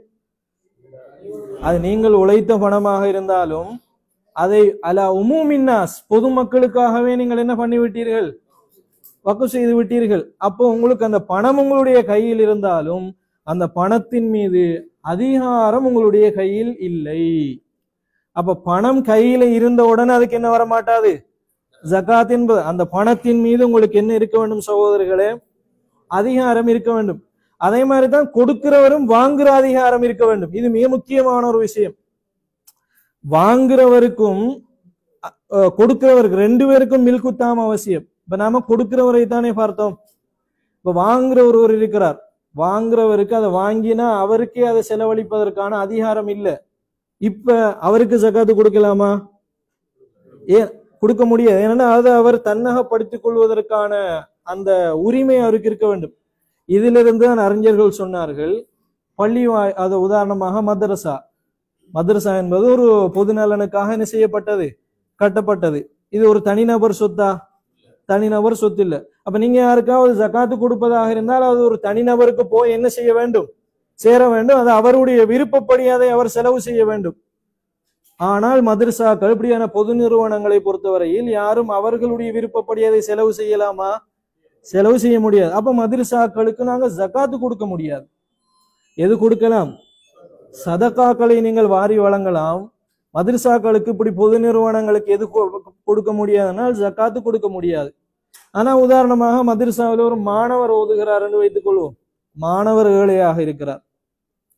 அது நீங்கள் உழைத்த பணமாக இருந்தாலும் அதை அலா உமூமின்னாஸ் பொதுமக்களுக்காகவே நீங்கள் என்ன பண்ணிவிட்டீர்கள், வக்ஃப் செய்து விட்டீர்கள். அப்போ உங்களுக்கு அந்த பணம் உங்களுடைய கையில் இருந்தாலும் அந்த பணத்தின் மீது அதிகாரம் உங்களுடைய கையில் இல்லை. அப்ப பணம் கையில இருந்த உடனே அதுக்கு என்ன வர மாட்டாது, ஜகாத் என்பது. அந்த பணத்தின் மீது உங்களுக்கு என்ன இருக்க வேண்டும் சகோதரர்களே, அதிகாரம் இருக்க வேண்டும். அதே மாதிரிதான் கொடுக்கிறவரும் வாங்குற அதிகாரம் இருக்க வேண்டும். இது மிக முக்கியமான ஒரு விஷயம். வாங்குறவருக்கும் கொடுக்கிறவருக்கு ரெண்டு பேருக்கும் மில்குத்தாம் அவசியம். இப்ப நாம கொடுக்கிறவரை தானே பார்த்தோம். இப்ப வாங்குற ஒருவர் இருக்கிறார், வாங்குறவருக்கு அதை வாங்கினா அவருக்கே அதை செலவழிப்பதற்கான அதிகாரம் இல்லை. இப்ப அவருக்கு ஜகாத்து கொடுக்கலாமா? ஏன் கொடுக்க முடியாது? ஏன்னா அதை அவர் தன்னகப்படுத்திக் கொள்வதற்கான அந்த உரிமை அவருக்கு இருக்க வேண்டும். இதிலிருந்து தான் அறிஞர்கள் சொன்னார்கள், பள்ளி அது உதாரணமாக மதரசா என்பது ஒரு பொது நலனுக்காக என்ன செய்யப்பட்டது, கட்டப்பட்டது. இது ஒரு தனிநபர் சொத்தா? தனிநபர் சொத்து இல்ல. அப்ப நீங்க யாருக்காவது ஜகாத்து கொடுப்பதாக இருந்தால் அது ஒரு தனிநபருக்கு போய் என்ன செய்ய வேண்டும், சேர வேண்டும். அது அவருடைய விருப்பப்படி அதை அவர் செலவு செய்ய வேண்டும். ஆனால் மதரசாக்கள் இப்படியான பொது நிறுவனங்களை பொறுத்தவரையில் யாரும் அவர்களுடைய விருப்பப்படி அதை செலவு செய்யலாமா? செலவு செய்ய முடியாது. அப்ப மதரசாக்களுக்கு நாங்க ஜகாத்து கொடுக்க முடியாது. எது கொடுக்கலாம்? சதகாக்களை நீங்கள் வாரி வழங்கலாம். மதரசாக்களுக்கு இப்படி பொது நிறுவனங்களுக்கு எது கொடுக்க முடியாதுனால் ஜகாத்து கொடுக்க முடியாது. ஆனா உதாரணமாக மதரசாவில் ஒரு மாணவர் ஓதுகிறார் என்று வைத்துக் கொள்வோம். மாணவர் ஏழையாக இருக்கிறார்,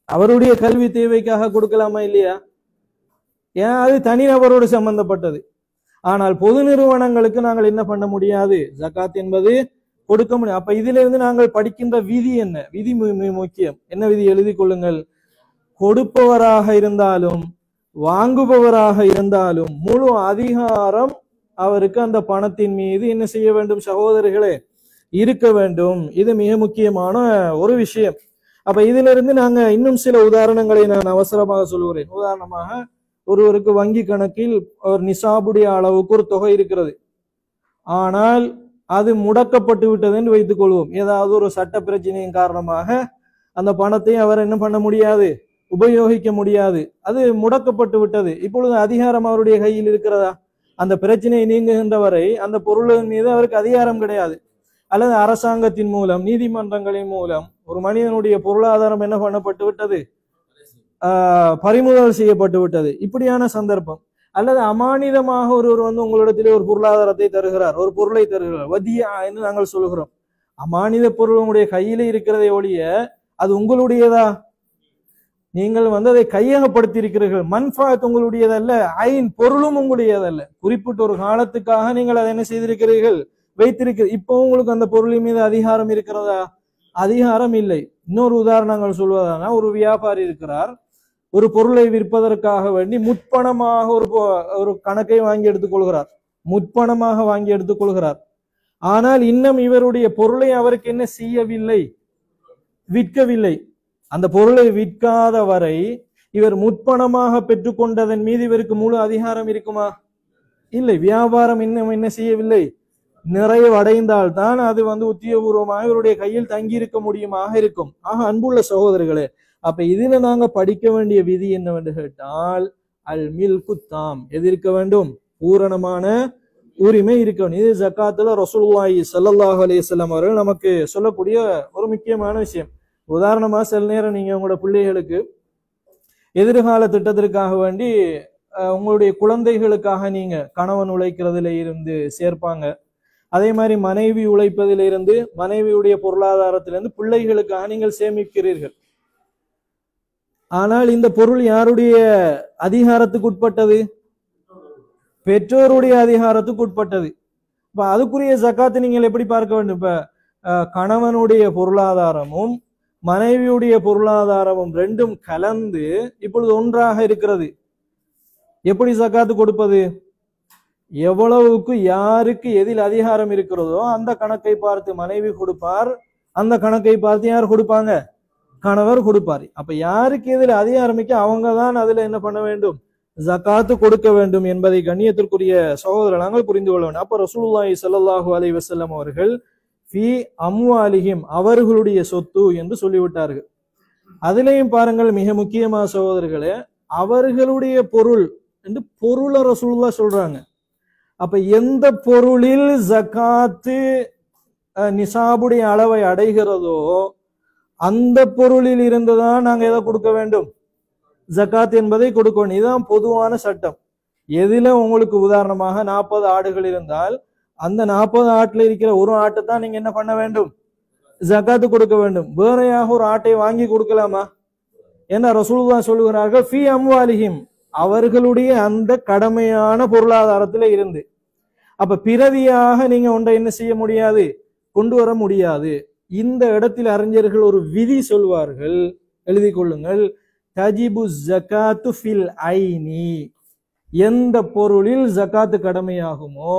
அவருடைய கல்வி தேவைக்காக கொடுக்கலாமா இல்லையா? ஏன்? அது தனிநபரோடு சம்பந்தப்பட்டது. ஆனால் பொது நிறுவனங்களுக்கு நாங்கள் என்ன பண்ண முடியாது, ஜகாத் என்பது கொடுக்க முடியும். அப்ப இதுல இருந்து நாங்கள் படிக்கின்ற விதி என்ன? விதி முக்கியம். என்ன விதி? எழுதி கொள்ளுங்கள். கொடுப்பவராக இருந்தாலும் வாங்குபவராக இருந்தாலும் முழு அதிகாரம் அவருக்கு அந்த பணத்தின் மீது என்ன செய்ய வேண்டும் சகோதரர்களே, இருக்க வேண்டும். இது மிக முக்கியமான ஒரு விஷயம். அப்ப இதுல இருந்து நாங்க இன்னும் சில உதாரணங்களை நான் அவசரமாக சொல்கிறேன். உதாரணமாக ஒருவருக்கு வங்கி கணக்கில் ஒரு நிசாபுடைய அளவுக்கு ஒரு தொகை இருக்கிறது. ஆனால் அது முடக்கப்பட்டு விட்டது என்று வைத்துக் கொள்வோம். ஏதாவது ஒரு சட்ட பிரச்சனையின் காரணமாக அந்த பணத்தை அவர் என்ன பண்ண முடியாது, உபயோகிக்க முடியாது, அது முடக்கப்பட்டு விட்டது. இப்பொழுது அதிகாரம் அவருடைய கையில் இருக்கிறதா? அந்த பிரச்சனையை நீங்குகின்ற வரை அந்த பொருளின் மீது அவருக்கு அதிகாரம் கிடையாது. அல்லது அரசாங்கத்தின் மூலம், நீதிமன்றங்களின் மூலம் ஒரு மனிதனுடைய பொருளாதாரம் என்ன பண்ணப்பட்டு விட்டது, பறிமுதல் செய்யப்பட்டு விட்டது. இப்படியான சந்தர்ப்பம். அல்லது அமானிதமாக ஒருவர் உங்களிடத்திலே ஒரு பொருளாதாரத்தை தருகிறார், ஒரு பொருளை தருகிறார், வதியா என்று நாங்கள் சொல்கிறோம். அமானித பொருள் உங்களுடைய கையிலே இருக்கிறதை ஒழிய அது உங்களுடையதா? நீங்கள் அதை கையகப்படுத்தி இருக்கிறீர்கள். மன்ஃபாத் உங்களுடையதல்ல, ஐன் பொருளும் உங்களுடையதல்ல. குறிப்பிட்ட ஒரு காலத்துக்காக நீங்கள் அதை என்ன செய்திருக்கிறீர்கள், வைத்திருக்கிறீர்கள். இப்போ உங்களுக்கு அந்த பொருளின் மீது அதிகாரம் இருக்கிறதா? அதிகாரம் இல்லை. இன்னொரு உதாரணங்கள் சொல்வதானா, ஒரு வியாபாரி இருக்கிறார், ஒரு பொருளை விற்பதற்காக வேண்டி முற்பணமாக ஒரு கணக்கை வாங்கி எடுத்துக்கொள்கிறார், முற்பணமாக வாங்கி எடுத்துக்கொள்கிறார். ஆனால் இன்னும் இவருடைய பொருளை அவருக்கு என்ன செய்யவில்லை, விற்கவில்லை. அந்த பொருளை விற்காத வரை இவர் முற்பணமாக பெற்றுக்கொண்டதன் மீது இவருக்கு முழு அதிகாரம் இருக்குமா? இல்லை. வியாபாரம் இன்னும் என்ன செய்யவில்லை, நிறைவடைந்தால் தான் அது உத்தியோகபூர்வமாக இவருடைய கையில் தங்கி இருக்க முடியுமாக இருக்கும். ஆக அன்புள்ள சகோதரர்களே, அப்ப இதுல நாங்க படிக்க வேண்டிய விதி என்னவென்று கேட்டால், அல் மில்கு தாம், எது இருக்க வேண்டும், பூரணமான உரிமை இருக்க வேண்டும். இது ஜக்காத்துல ரசூலுல்லாஹி ஸல்லல்லாஹு அலைஹி வஸல்லம் அவர்கள் நமக்கு சொல்லக்கூடிய ஒரு முக்கியமான விஷயம். உதாரணமா சில நேரம் நீங்க உங்களோட பிள்ளைகளுக்கு எதிர்கால திட்டத்திற்காக வேண்டி உங்களுடைய குழந்தைகளுக்காக நீங்க கணவன் உழைக்கிறதுல இருந்து சேர்ப்பாங்க. அதே மாதிரி மனைவி உழைப்பதிலிருந்து, மனைவியுடைய பொருளாதாரத்திலிருந்து பிள்ளைகளுக்காக நீங்கள் சேமிக்கிறீர்கள். ஆனால் இந்த பொருள் யாருடைய அதிகாரத்துக்கு உட்பட்டது? பெற்றோருடைய அதிகாரத்துக்கு உட்பட்டது. இப்ப அதுக்குரிய ஜக்காத்தை நீங்கள் எப்படி பார்க்க வேண்டும்? இப்ப கணவனுடைய பொருளாதாரமும் மனைவியுடைய பொருளாதாரமும் ரெண்டும் கலந்து இப்பொழுது ஒன்றாக இருக்கிறது. எப்படி ஜக்காத்து கொடுப்பது? எவ்வளவுக்கு யாருக்கு எதில் அதிகாரம் இருக்கிறதோ அந்த கணக்கை பார்த்து மனைவி கொடுப்பார், அந்த கணக்கை பார்த்து யார் கொடுப்பாங்க? கணவர் கொடுப்பார். அப்ப யாருக்கு எதில் அதிகாரமிக்க அவங்க தான் அதுல என்ன பண்ண வேண்டும், ஜக்காத்து கொடுக்க வேண்டும் என்பதை கண்ணியத்திற்குரிய சகோதரர் நாங்கள் புரிந்து கொள்ள வேண்டும். அப்ப ரசூலுல்லாஹி ஸல்லல்லாஹு அலைஹி வஸல்லம் அவர்கள் ஃபி அம்வாலிஹிம், அவர்களுடைய சொத்து என்று சொல்லிவிட்டார்கள். அதிலையும் பாருங்கள், மிக முக்கியமான சகோதரர்களே, அவர்களுடைய பொருள் என்று பொருளை ரசூலுல்லாஹ் சொல்றாங்க. அப்ப எந்த பொருளில் ஜக்காத்து நிசாபுடைய அளவை அடைகிறதோ அந்த பொருளில் இருந்துதான் நாங்க எதை கொடுக்க வேண்டும், ஜக்காத் என்பதை கொடுக்கணும். இதுதான் பொதுவான சட்டம். எதுல உங்களுக்கு உதாரணமாக 40 ஆடுகள் இருந்தால் அந்த 40 ஆட்டுல இருக்கிற ஒரு ஆட்டை தான் நீங்க என்ன பண்ண வேண்டும், ஜக்காத்து கொடுக்க வேண்டும். வேறையாக ஒரு ஆட்டை வாங்கி கொடுக்கலாமா? ஏன்னா ரசூலுல்லாஹ் சொல்லுகிறார்கள் ஃபி அம்வாலிஹிம், அவர்களுடைய அந்த கடமையான பொருளாதாரத்துல இருந்து. அப்ப பிரதியாக நீங்க ஒன்றை என்ன செய்ய முடியாது, கொண்டு வர முடியாது. இந்த இடத்தில் அறிஞர்கள் ஒரு விதி சொல்வார்கள், எழுதி கொள்ளுங்கள். தஜிபு ஜகாத்து ஃபில் ஐனி, எந்த பொருளில் ஜக்காத்து கடமையாகுமோ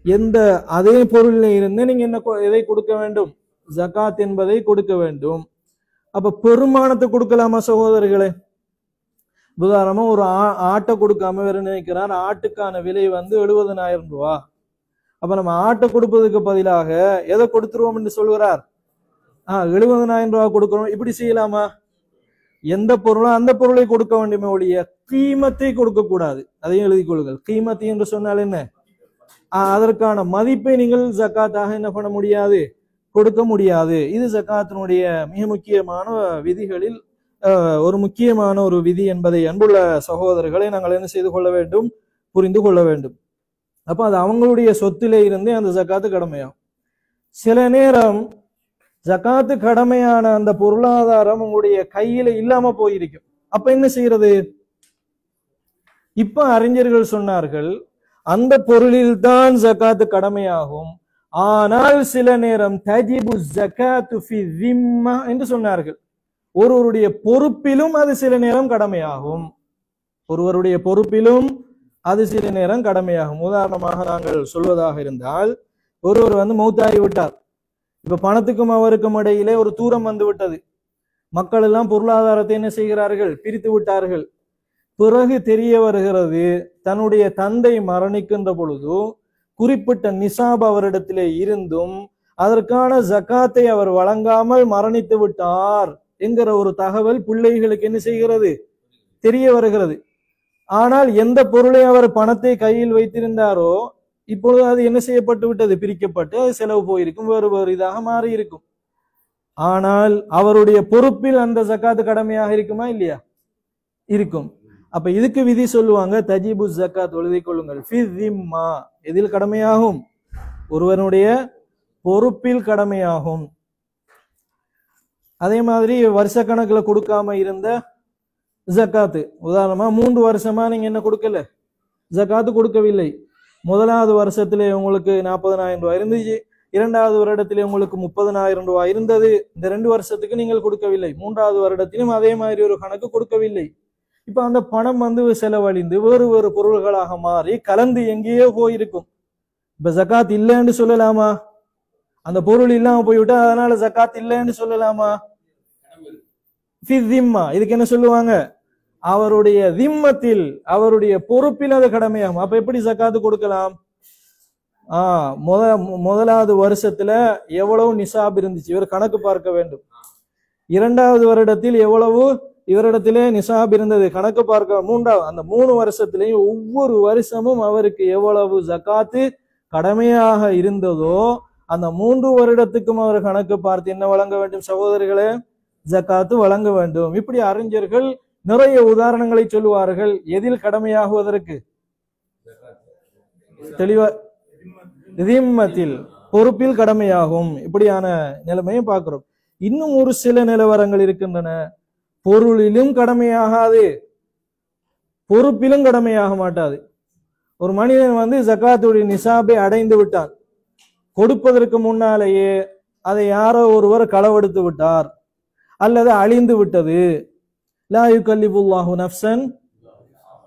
எந்த அதே பொருளில் இருந்து நீங்க என்ன எதை கொடுக்க வேண்டும், ஜகாத் என்பதை கொடுக்க வேண்டும். அப்ப பெருமானத்தை கொடுக்கலாமா சகோதரர்களே? உதாரணமா ஒரு ஆட்டை கொடுக்காம வேற நினைக்கிறார், ஆட்டுக்கான விலை 70,000 ரூபா. அப்ப நம்ம ஆட்டை கொடுப்பதுக்கு பதிலாக எதை கொடுத்துருவோம் என்று சொல்கிறார், 70,000 ரூபா கொடுக்கிறோம். இப்படி செய்யலாமா? எந்த பொருளோ அந்த பொருளை கொடுக்க வேண்டுமே ஒழிய கீமத்தை கொடுக்க கூடாது. அதையும் எழுதி கொள்ளுங்கள். கீமத்தை என்று சொன்னால் என்ன, அதற்கான மதிப்பை நீங்கள் ஜக்காத்தாக என்ன பண்ண முடியாது, கொடுக்க முடியாது. இது ஜக்காத்தினுடைய மிக முக்கியமான விதிகளில் ஒரு முக்கியமான ஒரு விதி என்பதை அன்புள்ள சகோதரர்களை நாங்கள் என்ன செய்து கொள்ள வேண்டும், புரிந்து கொள்ள வேண்டும். அப்ப அது அவங்களுடைய சொத்திலே இருந்தே அந்த ஜக்காத்து கடமையாகும். சில நேரம் ஜக்காத்து கடமையான அந்த பொருளாதாரம் உங்களுடைய கையில இல்லாம போயிருக்கும். அப்ப என்ன செய்யறது? இப்ப அறிஞர்கள் சொன்னார்கள் அந்த பொருளில் தான் ஜக்காத்து கடமையாகும், ஆனால் சில நேரம் தஜிபு ஜகாத்து ஃபி திம்மா என்று சொன்னார்கள். ஒருவருடைய பொறுப்பிலும் அது சில நேரம் கடமையாகும், ஒருவருடைய பொறுப்பிலும் அது சில நேரம் கடமையாகும். உதாரணமாக நாங்கள் சொல்வதாக இருந்தால், ஒருவர் மௌத்தாகி விட்டார். இப்ப பணத்துக்கும் அவருக்கும் இடையிலே ஒரு தூரம் வந்து விட்டது. மக்கள் எல்லாம் பொருளாதாரத்தை என்ன செய்கிறார்கள், பிரித்து விட்டார்கள். பிறகு தெரிய வருகிறது, தன்னுடைய தந்தை மரணிக்கின்ற பொழுது குறிப்பிட்ட நிசாப் அவரிடத்திலே இருந்தும் அதற்கான ஜக்காத்தை அவர் வழங்காமல் மரணித்து விட்டார் என்கிற ஒரு தகவல் பிள்ளைகளுக்கு என்ன செய்கிறது, தெரிய வருகிறது. ஆனால் எந்த பொருளை அவர் பணத்தை கையில் வைத்திருந்தாரோ இப்பொழுது அது என்ன செய்யப்பட்டு விட்டது, பிரிக்கப்பட்டு அது செலவு போயிருக்கும், வேறு வேறு இதாக மாறி இருக்கும். ஆனால் அவருடைய பொறுப்பில் அந்த ஜக்காத்து கடமையாக இருக்குமா இல்லையா, இருக்கும். அப்ப இதுக்கு விதி சொல்லுவாங்க, தஜிபு ஜக்காத், எழுதி கொள்ளுங்கள், ஃபி திம்மா, எதில் கடமையாகும், ஒருவனுடைய பொறுப்பில் கடமையாகும். அதே மாதிரி வருஷ கணக்குல கொடுக்காம இருந்த ஜக்காத்து, உதாரணமா 3 வருஷமா நீங்க என்ன கொடுக்கல, ஜக்காத்து கொடுக்கவில்லை. முதலாவது வருஷத்திலே உங்களுக்கு 40,000 ரூபாய் இருந்துச்சு, 2வது வருடத்திலே உங்களுக்கு 30,000 ரூபாய் இருந்தது. இந்த 2 வருஷத்துக்கு நீங்கள் கொடுக்கவில்லை. 3வது வருடத்திலும் அதே மாதிரி ஒரு கணக்கு கொடுக்கவில்லை. இப்ப அந்த பணம் செலவழிந்து வேறு வேறு பொருள்களாக மாறி கலந்து எங்கேயோ போயிருக்கும். இப்ப ஜக்காத் இல்லைன்னு சொல்லலாமா? அந்த பொருள் இல்லாம போய்விட்டா அதனால ஜக்காத் இல்லைன்னு சொல்லலாமா? இதுக்கு என்ன சொல்லுவாங்க, அவருடைய திம்மத்தில், அவருடைய பொறுப்பில் அது கடமையாகும். அப்ப எப்படி ஜக்காத்து கொடுக்கலாம்? முதலாவது வருஷத்துல எவ்வளவு நிசாப் இருந்துச்சு இவர் கணக்கு பார்க்க வேண்டும். 2வது வருடத்தில் எவ்வளவு இவரிடத்திலே நிசாப் இருந்தது கணக்கு பார்க்க. 3வது, அந்த 3 வருஷத்திலையும் ஒவ்வொரு வருஷமும் அவருக்கு எவ்வளவு ஜக்காத்து கடமையாக இருந்ததோ அந்த 3 வருடத்துக்கும் அவர் கணக்கு பார்த்து என்ன வழங்க வேண்டும் சகோதரர்களே, ஜக்காத்து வழங்க வேண்டும். இப்படி அறிஞர்கள் நிறைய உதாரணங்களை சொல்லுவார்கள் எதில் கடமையாகுவதற்கு, தெளிவா திம்மத்தில், பொறுப்பில் கடமையாகும். இப்படியான நிலைமையை பார்க்கிறோம். இன்னும் ஒரு சில நிலவரங்கள் இருக்கின்றன, பொருளிலும் கடமையாகாது, பொறுப்பிலும் கடமையாக மாட்டாது. ஒரு மனிதன் ஜக்காத்துடைய நிசாபை அடைந்து விட்டான், கொடுப்பதற்கு முன்னாலேயே அதை யாரோ ஒருவர் களவெடுத்து விட்டார் அல்லது அழிந்து விட்டது. லா யுகல்லிபுல்லாஹு நஃப்ஸன்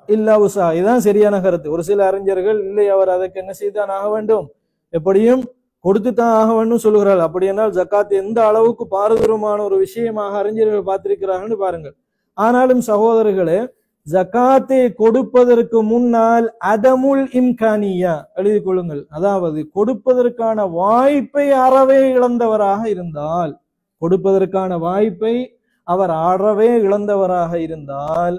இல்லா உஸா, இதுதான் சரியான கருத்து. ஒரு சில அறிஞர்கள் இல்லை, அவர் அதற்கு என்ன செய்தான் ஆக வேண்டும், எப்படியும் கொடுத்துத்தான் ஆக வேண்டும் சொல்லுகிறார்கள். அப்படி என்றால் ஜக்காத் எந்த அளவுக்கு பாரதூரமான ஒரு விஷயமாக அறிஞர்கள் பார்த்திருக்கிறார்கள் பாருங்கள். ஆனாலும் சகோதரர்களே, ஜக்காத்தை கொடுப்பதற்கு முன்னால் அதமுல் இம்கானியா, எழுதி கொள்ளுங்கள், அதாவது கொடுப்பதற்கான வாய்ப்பை அறவே இழந்தவராக இருந்தால், கொடுப்பதற்கான வாய்ப்பை அவர் அறவே இழந்தவராக இருந்தால்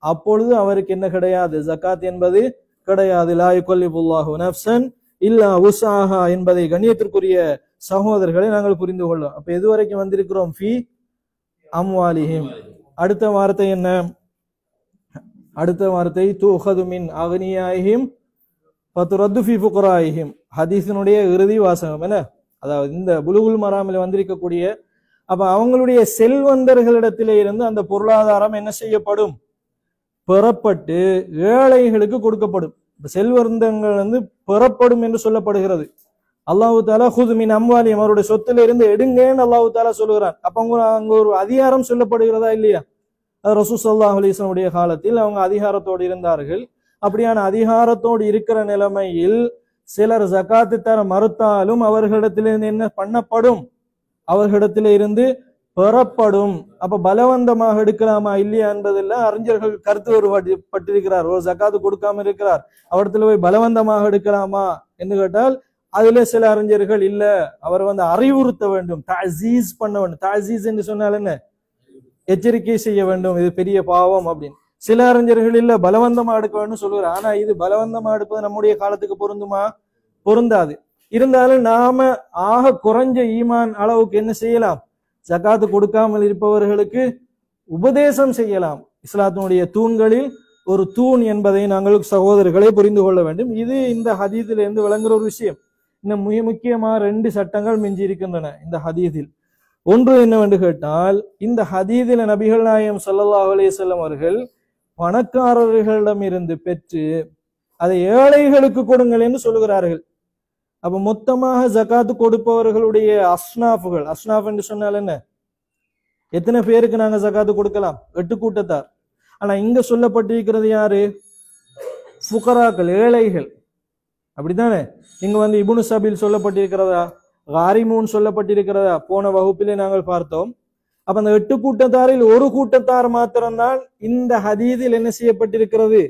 அப்பொழுது அவருக்கு என்ன கிடையாது, ஜக்காத் என்பது கிடையாது. லா யுகல்லிபுல்லாஹு நஃப்ஸன் இல்லா உஸாஹா என்பதை கண்ணியத்திற்குரிய சகோதரர்களை நாங்கள் புரிந்து கொள்ளோம். அப்ப எதுவரைக்கும் வந்திருக்கிறோம், ஃபி அம்வாலிஹிம். அடுத்த வார்த்தை என்ன, அடுத்த வார்த்தை துஹது மின் அக்னியாஹிம் ஃபதுரத்து ஃபி ஃபுகராஹிம், ஹதீஸினுடைய இறுதி வாசகம் என்ன, அதாவது இந்த புலுகுல் மராமில் வந்திருக்கக்கூடிய, அப்ப அவங்களுடைய செல்வந்தர்களிடத்திலே இருந்து அந்த பொருளாதாரம் என்ன செய்யப்படும், பெறப்பட்டு ஏழைகளுக்கு கொடுக்கப்படும். செல்வந்தங்கள் பெறப்படும் என்று சொல்லப்படுகிறது. அல்லாஹு தாலா ஹுது மின் அம்வாலிஹிம், அவருடைய சொத்துல இருந்து எடுங்கன்னு அல்லாஹு தாலா சொல்லுகிறான். அப்ப அங்க ஒரு அதிகாரம் சொல்லப்படுகிறதா இல்லையா? ரசூல் ஸல்லல்லாஹு அலைஹி வஸல்லம் உடைய காலத்தில் அவங்க அதிகாரத்தோடு இருந்தார்கள். அப்படியான அதிகாரத்தோடு இருக்கிற நிலைமையில் சிலர் ஜக்காத்து தர மறுத்தாலும் அவர்களிடத்திலிருந்து என்ன பண்ணப்படும், அவர்களிடத்திலே இருந்து பெறப்படும். அப்ப பலவந்தமாக எடுக்கலாமா இல்லையா என்பதெல்லாம் அறிஞர்கள் கருத்து ஒருபட்டிருக்கிறார். ஒரு ஜக்காத்து கொடுக்காம இருக்கிறார், அவரிடத்துல போய் பலவந்தமாக எடுக்கலாமா என்று கேட்டால் அதுல சில அறிஞர்கள் இல்ல, அவர் அறிவுறுத்த வேண்டும், தஅஸீஸ் பண்ண வேண்டும். தஅஸீஸ் என்று சொன்னால் என்ன, எச்சரிக்கை செய்ய வேண்டும், இது பெரிய பாவம் அப்படின்னு. சில அறிஞர்கள் இல்ல, பலவந்தமா எடுக்க வேண்டும் சொல்லுவார். ஆனா இது பலவந்தமா எடுப்பது நம்முடைய காலத்துக்கு பொருந்துமா, பொருந்தாது. இருந்தாலும் நாம ஆக குறைஞ்ச ஈமான் அளவுக்கு என்ன செய்யலாம், ஜக்காத்து கொடுக்காமல் இருப்பவர்களுக்கு உபதேசம் செய்யலாம். இஸ்லாத்தினுடைய தூண்களில் ஒரு தூண் என்பதை நாங்கள் சகோதரர்களை புரிந்து கொள்ள வேண்டும். இது இந்த ஹதீஸில் இருந்து விளங்குற ஒரு விஷயம். இன்னும் மிக முக்கியமா 2 சட்டங்கள் மிஞ்சி இருக்கின்றன இந்த ஹதீஸில். ஒன்று என்னவென்று கேட்டால், இந்த ஹதீஸில் நபிகள் நாயகம் ஸல்லல்லாஹு அலைஹி வஸல்லம் அவர்கள் பணக்காரர்களிடம் இருந்து பெற்று அதை ஏழைகளுக்கு கொடுங்கள் என்று சொல்லுகிறார்கள். அப்ப மொத்தமாக ஜக்காத்து கொடுப்பவர்களுடைய அஸ்னாஃபுகள், அஸ்னாஃப் என்று சொன்னால் என்ன, எத்தனை பேருக்கு நாங்க ஜக்காத்து கொடுக்கலாம், 8 கூட்டத்தார். ஆனா இங்க சொல்லப்பட்டிருக்கிறது யாரு, ஃபுகராக்கள், ஏழைகள். அப்படித்தானே? இங்க இப்னு சபீல் சொல்லப்பட்டிருக்கிறதா, காரிமூன் சொல்லப்பட்டிருக்கிறதா, போன வகுப்பிலே நாங்கள் பார்த்தோம். அப்ப அந்த 8 கூட்டத்தாரில் ஒரு கூட்டத்தார் மாத்திரம்தான் இந்த ஹதீஸில் என்ன செய்யப்பட்டிருக்கிறது,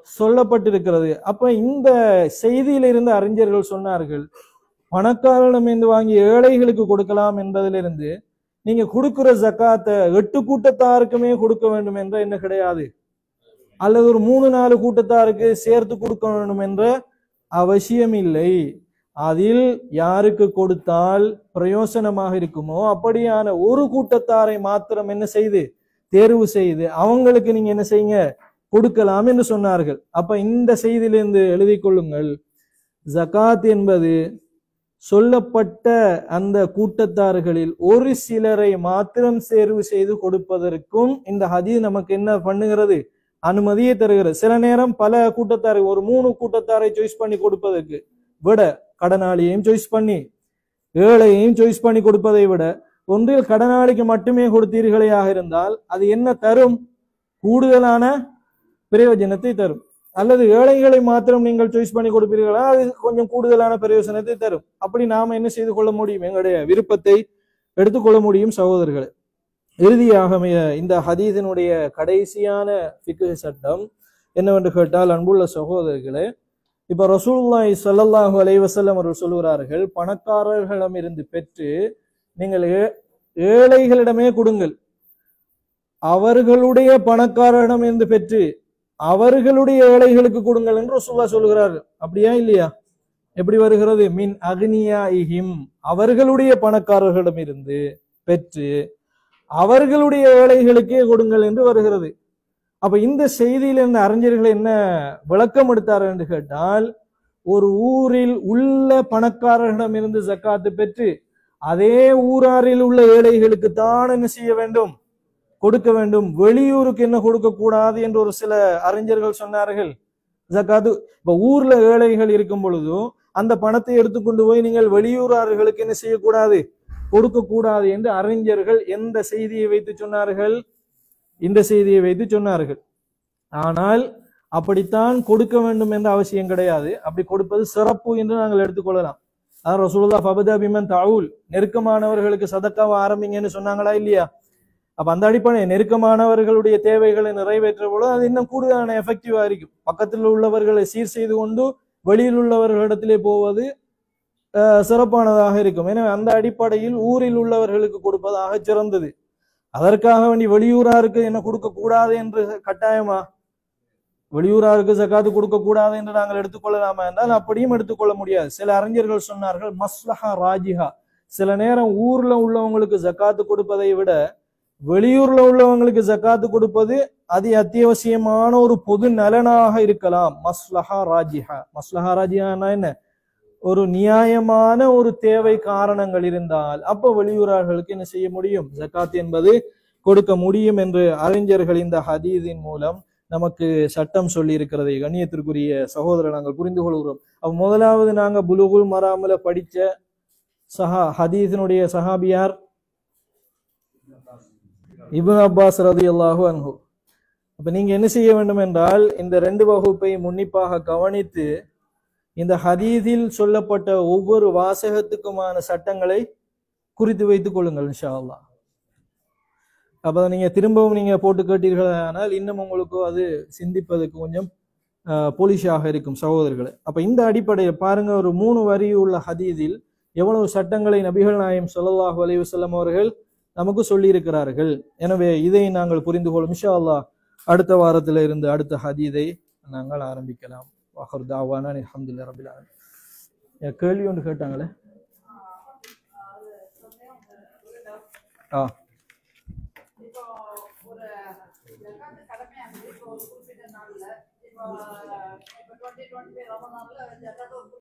சொல்லப்பட்டிருக்கிறது. அப்ப இந்த செய்தியில இருந்த அறிஞர்கள் சொன்னார்கள், பணக்காரனிடமிருந்து வாங்கி ஏழைகளுக்கு கொடுக்கலாம் என்பதிலிருந்து நீங்க கொடுக்கிற ஜக்காத்தை 8 கூட்டத்தாருக்குமே கொடுக்க வேண்டும் என்ற என்ன கிடையாது, அல்லது ஒரு 3-4 கூட்டத்தாருக்கு சேர்த்து கொடுக்க வேண்டும் என்ற அவசியம் இல்லை. அதில் யாருக்கு கொடுத்தால் பிரயோசனமாக இருக்குமோ அப்படியான ஒரு கூட்டத்தாரை மாத்திரம் என்ன செய்து தேர்வு செய்து அவங்களுக்கு நீங்க என்ன செய்யுங்க, கொடுக்கலாம் என்று சொன்னார்கள். அப்ப இந்த செய்தியிலிருந்து எழுதி கொள்ளுங்கள், ஜகாத் என்பது சொல்லப்பட்ட அந்த கூட்டத்தார்களில் ஒரு சிலரை மாத்திரம் தேர்வு செய்து கொடுப்பதற்கும் இந்த ஹதீஸ் நமக்கு என்ன பண்ணுகிறது, அனுமதியை தருகிறது. சில நேரம் பல கூட்டத்தாரை, ஒரு 3 கூட்டத்தாரை சாய்ஸ் பண்ணி கொடுப்பதற்கு விட, கடனாளியையும் சாய்ஸ் பண்ணி ஏழையையும் சாய்ஸ் பண்ணி கொடுப்பதை விட, ஒன்றில் கடனாளிக்கு மட்டுமே கொடுத்தீர்களேயாக இருந்தால் அது என்ன தரும், கூடுதலான பிரயோஜனத்தை தரும். அல்லது ஏழைகளை மாத்திரம் நீங்கள் சாய்ஸ் பண்ணி கொடுப்பீர்களா, அது கொஞ்சம் கூடுதலான பிரயோஜனத்தை தரும். அப்படி நாம என்ன செய்து கொள்ள முடியும், எங்களுடைய விருப்பத்தை எடுத்துக்கொள்ள முடியும் சகோதரர்களே. இறுதியாக இந்த ஹதீஸினுடைய கடைசியான ஃபிக்ஹ் சட்டம் என்னவென்று கேட்டால், அன்புள்ள சகோதரர்களே, இப்ப ரசூலுல்லாஹி ஸல்லல்லாஹு அலைஹி வஸல்லம் அவர்கள் சொல்கிறார்கள், பணக்காரர்களிடமிருந்து பெற்று நீங்கள் ஏழைகளிடமே கொடுங்கள், அவர்களுடைய பணக்காரரிடம் இருந்து பெற்று அவர்களுடைய ஏழைகளுக்கு கொடுங்கள் என்று ரசூலுல்லாஹ் சொல்கிறார்கள். அப்படியா இல்லையா? எப்படி வருகிறது, மின் அக்னியாஇஹிம், அவர்களுடைய பணக்காரர்களிடம் இருந்து பெற்று அவர்களுடைய ஏழைகளுக்கே கொடுங்கள் என்று வருகிறது. அப்ப இந்த செய்தியில் இருந்த அறிஞர்கள் என்ன விளக்கம் எடுத்தார்கள் என்று கேட்டால், ஒரு ஊரில் உள்ள பணக்காரர்களிடம் இருந்து ஜக்காத்து பெற்று அதே ஊராரில் உள்ள ஏழைகளுக்கு தான் என்ன செய்ய வேண்டும், கொடுக்க வேண்டும். வெளியூருக்கு என்ன கொடுக்க கூடாது என்று ஒரு சில அறிஞர்கள் சொன்னார்கள். ஜக்காத்து இப்ப ஊர்ல ஏழைகள் இருக்கும் பொழுதும் அந்த பணத்தை எடுத்துக்கொண்டு போய் நீங்கள் வெளியூரார்களுக்கு என்ன செய்யக்கூடாது, கொடுக்க கூடாது என்று அறிஞர்கள் எந்த செய்தியை வைத்து சொன்னார்கள், இந்த செய்தியை வைத்து சொன்னார்கள். ஆனால் அப்படித்தான் கொடுக்க வேண்டும் என்ற அவசியம் கிடையாது. அப்படி கொடுப்பது சிறப்பு என்று நாங்கள் எடுத்துக்கொள்ளலாம். அதான் ரசூலுல்லாஹ் ஃபபதா பிமன் தஊல், நெருக்கமானவர்களுக்கு சதக்காவை ஆரம்பிங்கன்னு சொன்னாங்களா இல்லையா? அப்ப அந்த அடிப்படை நெருக்கமானவர்களுடைய தேவைகளை நிறைவேற்ற பொழுது அது இன்னும் கூடுதலான எஃபெக்டிவா இருக்கும். பக்கத்தில் உள்ளவர்களை சீர் செய்து கொண்டு வெளியில் உள்ளவர்களிடத்திலே போவது சிறப்பானதாக இருக்கும். எனவே அந்த அடிப்படையில் ஊரில் உள்ளவர்களுக்கு கொடுப்பதாக சிறந்தது. அதற்காக வேண்டி வெளியூராருக்கு என்ன கொடுக்க கூடாது என்று கட்டாயமா, வெளியூராருக்கு ஜகாத்து கொடுக்க கூடாது என்று நாங்கள் எடுத்துக்கொள்ளலாமா என்றால் அப்படியும் எடுத்துக்கொள்ள முடியாது. சில அறிஞர்கள் சொன்னார்கள், மஸ்லஹா ராஜிஹா, சில நேரம் ஊர்ல உள்ளவங்களுக்கு ஜக்காத்து கொடுப்பதை விட வெளியூர்ல உள்ளவங்களுக்கு ஜக்காத்து கொடுப்பது அதி அத்தியாவசியமான ஒரு பொது நலனாக இருக்கலாம். மஸ்லஹா ராஜிஹா, மஸ்லஹா ராஜிஹானா என்ன, ஒரு நியாயமான ஒரு தேவை காரணங்கள் இருந்தால் அப்ப வெளியூரார்களுக்கு என்ன செய்ய முடியும், ஜக்காத் என்பது கொடுக்க முடியும் என்று அறிஞர்கள் இந்த ஹதீஸின் மூலம் நமக்கு சட்டம் சொல்லி இருக்கிறதை கண்ணியத்திற்குரிய சகோதரர் நாங்கள் புரிந்து கொள்கிறோம். அப்ப முதலாவது நாங்க புலுகுல் மராமில படிச்ச ஹதீஸினுடைய சஹாபியார் இப்னு அப்பாஸ் ரலியல்லாஹு அன்ஹு. அப்ப நீங்க என்ன செய்ய வேண்டும் என்றால், இந்த 2 வகுப்பை உன்னிப்பாக கவனித்து இந்த ஹதீஸில் சொல்லப்பட்ட ஒவ்வொரு வாசகத்துக்குமான சட்டங்களை குறித்து வைத்துக் கொள்ளுங்கள் இன்ஷா அல்லாஹ். அப்ப நீங்க திரும்பவும் நீங்க போட்டு கேட்டீர்கள் ஆனால் இன்னும் உங்களுக்கு அது சிந்திப்பதற்கு கொஞ்சம் போலிஷாக இருக்கும் சகோதரர்களே. அப்ப இந்த அடிப்படையில் பாருங்க, ஒரு 3 வரி உள்ள ஹதீஸில் எவ்வளவு சட்டங்களை நபிகள் நாயகம் ஸல்லல்லாஹு அலைஹி வஸல்லம் அவர்கள் நமக்கு சொல்லி இருக்கிறார்கள். எனவே இதை நாங்கள் புரிந்து கொள்ளும். இன்ஷா அல்லாஹ் அடுத்த வாரத்தில் இருந்து அடுத்த ஹதீஸை நாங்கள் ஆரம்பிக்கலாம். வாஹர் தாவானா அல்ஹம்துலில்லாஹி ரப்பில் ஆலமீன். கேள்வி ஒன்று கேட்டாங்களே,